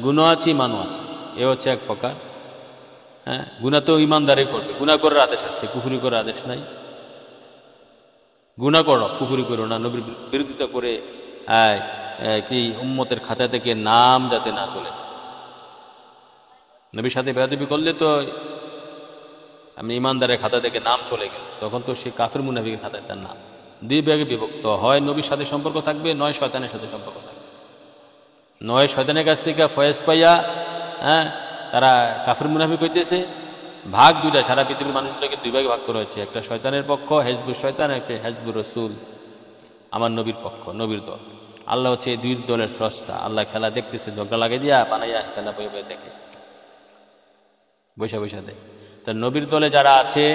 গুনাহ আছে ইমানও আছে, এ হচ্ছে এক প্রকার। হ্যাঁ, গুনাহ তো ইমানদারই করবে। গুনাহ করার আদেশ আসছে, কুফরি করার আদেশ নাই। গুনাহ করো, কুফরি করো না, নবীর বিরোধিতা করে কি উম্মতের খাতা থেকে নাম যাতে না চলে। নবীর সাথে বেয়াদবি করলে তো আমি ইমানদারের খাতা থেকে নাম চলে গেল, তখন তো সে কাফের মুনাফিকের খাতায় তার নাম। দুই ভাগে বিভক্ত, হয় নবীর সাথে সম্পর্ক থাকবে, নয় শয়তানের সাথে সম্পর্ক থাকবে। নয় শয়তানের কাছ থেকে ফয়েজ পাইয়া তারা কাফের মুনাফিক হইতেছে। ভাগ দুইটা, সারা পৃথিবীর মানুষগুলোকে দুই ভাগে ভাগ করা হয়েছে, একটা শয়তানের পক্ষ হেজবুর শয়তান, একটা হেজবুর রসুল আমার নবীর পক্ষ, নবীর দল। আল্লাহ হচ্ছে এই দুই দলের স্রষ্টা। আল্লাহ খেলা দেখতেছে, ঝগড়া লাগিয়ে দিয়া বানাইয়া খেলা বয়ে বয়ে দেখে, বৈশা বৈশা দেখে। তা নবীর দলে যারা আছে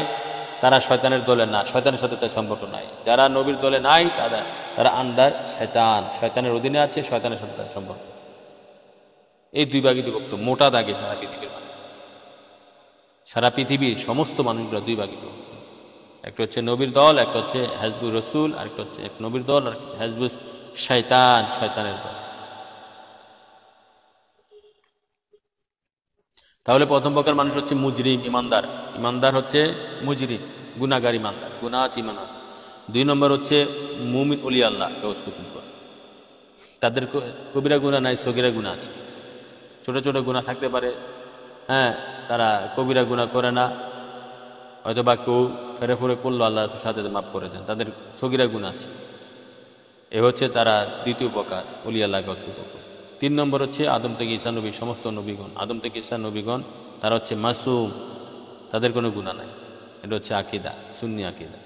তারা শয়তানের দলে না, শয়তানের সাথে তার সম্পর্ক নাই। যারা নবীর দলে নাই তারা আন্ডার শয়তান, শয়তানের অধীনে আছে, শয়তানের সাথে তার সম্পর্ক। এই দুই ভাগে বিভক্ত মোটা দাগে সারা পৃথিবীর মানুষ, সারা পৃথিবীর সমস্ত মানুষগুলো দুই ভাগে বিভক্ত। একটা হচ্ছে নবীর দল, একটা হচ্ছে হেজবুর রসুল, আর একটা হচ্ছে এক নবীর দল, আর একটা হেজবুর শয়তান, শয়তানের দল। তাহলে প্রথম প্রকার মানুষ হচ্ছে মুজরিম, ইমানদার। ইমানদার হচ্ছে মুজরিম, গুনাহগার ইমানদার, গুনাহ আছে ইমান আছে। দুই নম্বর হচ্ছে মুমিন ওলি আল্লাহ, তাদের কবিরা গুনাহ নাই, সগীরা গুনাহ আছে। ছোট ছোট গুনাহ থাকতে পারে, তারা কবিরা গুনাহ করে না, হয়তো বা কেউ ফেরে ফুরে করলো, আল্লাহ সাথে মাফ করে দেন, তাদের সগীরা গুনাহ আছে। এ হচ্ছে তারা দ্বিতীয় প্রকার ওলি আল্লাহ। তিন নম্বর হচ্ছে আদম থেকে ঈসা নবী, সমস্ত নবীগণ, আদম থেকে ঈসা নবীগণ, তারা হচ্ছে মাসুম, তাদের কোনো গুনাহ নাই। এটা হচ্ছে আকিদা, সুন্নি আকিদা।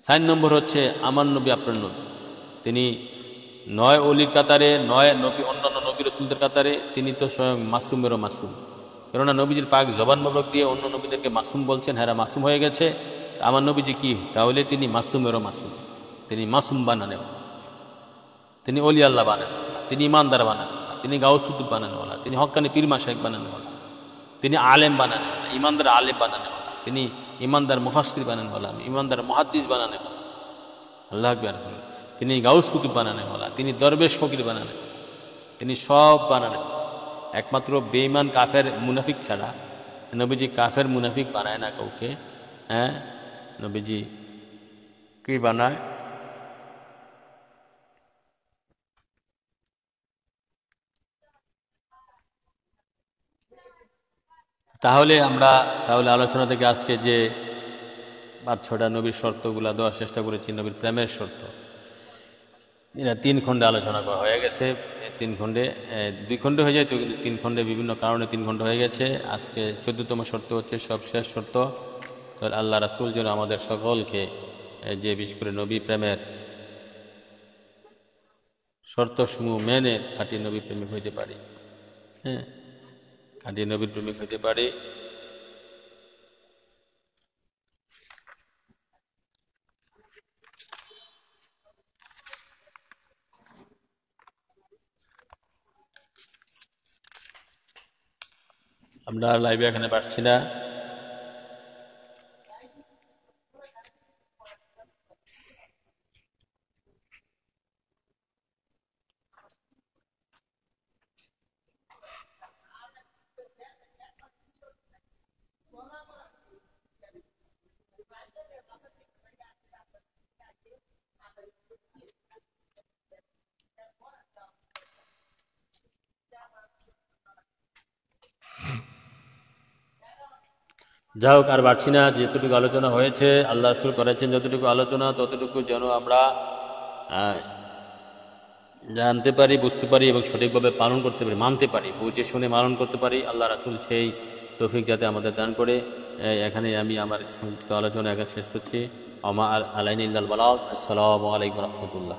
4 নম্বর হচ্ছে আমার নবী, আপনার নবী, তিনি নয় অলির কাতারে, নয় নবী অন্যান্য নবী রসুলদের কাতারে, তিনি তো স্বয়ং মাসুমেরও মাসুম। কেননা নবীজির পাক জবান মোবারক দিয়ে অন্য নবীদেরকে মাসুম বলছেন, হ্যাঁ মাসুম হয়ে গেছে। আমার নবীজি কি? তাহলে তিনি মাসুমেরও মাসুম, তিনি মাসুম বানানো, তিনি অলি আল্লাহ বানান, তিনি ইমানদার বানান, তিনি গাউসুদ্দুব বানানোওয়ালা, তিনি হক্কানি পীর মাশায়েখ বানানোওয়ালা, তিনি আলেম বানানোওয়ালা, ইমানদার আলেম বানানোওয়ালা, তিনি ইমানদার মুফাসসির বানানোওয়ালা, ইমানদার মুহাদ্দিস বানানোওয়ালা। আল্লাহু আকবার। তিনি গাউস কুতুব বানানোওয়ালা, তিনি দরবেশ ফকির বানানো, তিনি সব বানানো। একমাত্র বেঈমান কাফের মুনাফিক ছাড়া নবীজি কাফের মুনাফিক বানায় না কাউকে। নবীজি কি বানায়? তাহলে আলোচনা থেকে আজকে যে 5-6টা নবীর শর্তগুলা দেওয়ার চেষ্টা করেছি, নবীর প্রেমের শর্ত, এরা 3 খণ্ডে আলোচনা করা হয়ে গেছে। 3 খণ্ডে, 2 খণ্ডে হয়ে যায় তো, 3 খণ্ডে বিভিন্ন কারণে 3 খণ্ড হয়ে গেছে। আজকে 14তম শর্ত হচ্ছে সবশেষ শর্ত। আল্লাহ রাসূল যেন আমাদের সকলকে যে বিশেষ করে নবী প্রেমের শর্তসমূহ মেনে খাঁটি নবী প্রেমিক হইতে পারি, খাঁটি নবীর প্রেমিক হইতে পারি। আমরা লাইভে এখানে পারছি না। যাই হোক, আর পারছি না। যেতটুকু আলোচনা হয়েছে, আল্লাহ রাসূল করেছেন যতটুকু আলোচনা, ততটুকু যেন আমরা জানতে পারি, বুঝতে পারি এবং সঠিকভাবে পালন করতে পারি, মানতে পারি, বুঝে শুনে পালন করতে পারি। আল্লাহ রাসূল সেই তৌফিক যাতে আমাদের দান করে। এখানে আমি আমার সংক্ষিপ্ত আলোচনা এখানে শেষ করছি। আমা আলাইনা ইল্লাল বালাগ। আসসালামু আলাইকুম ওয়া রাহমাতুল্লাহ।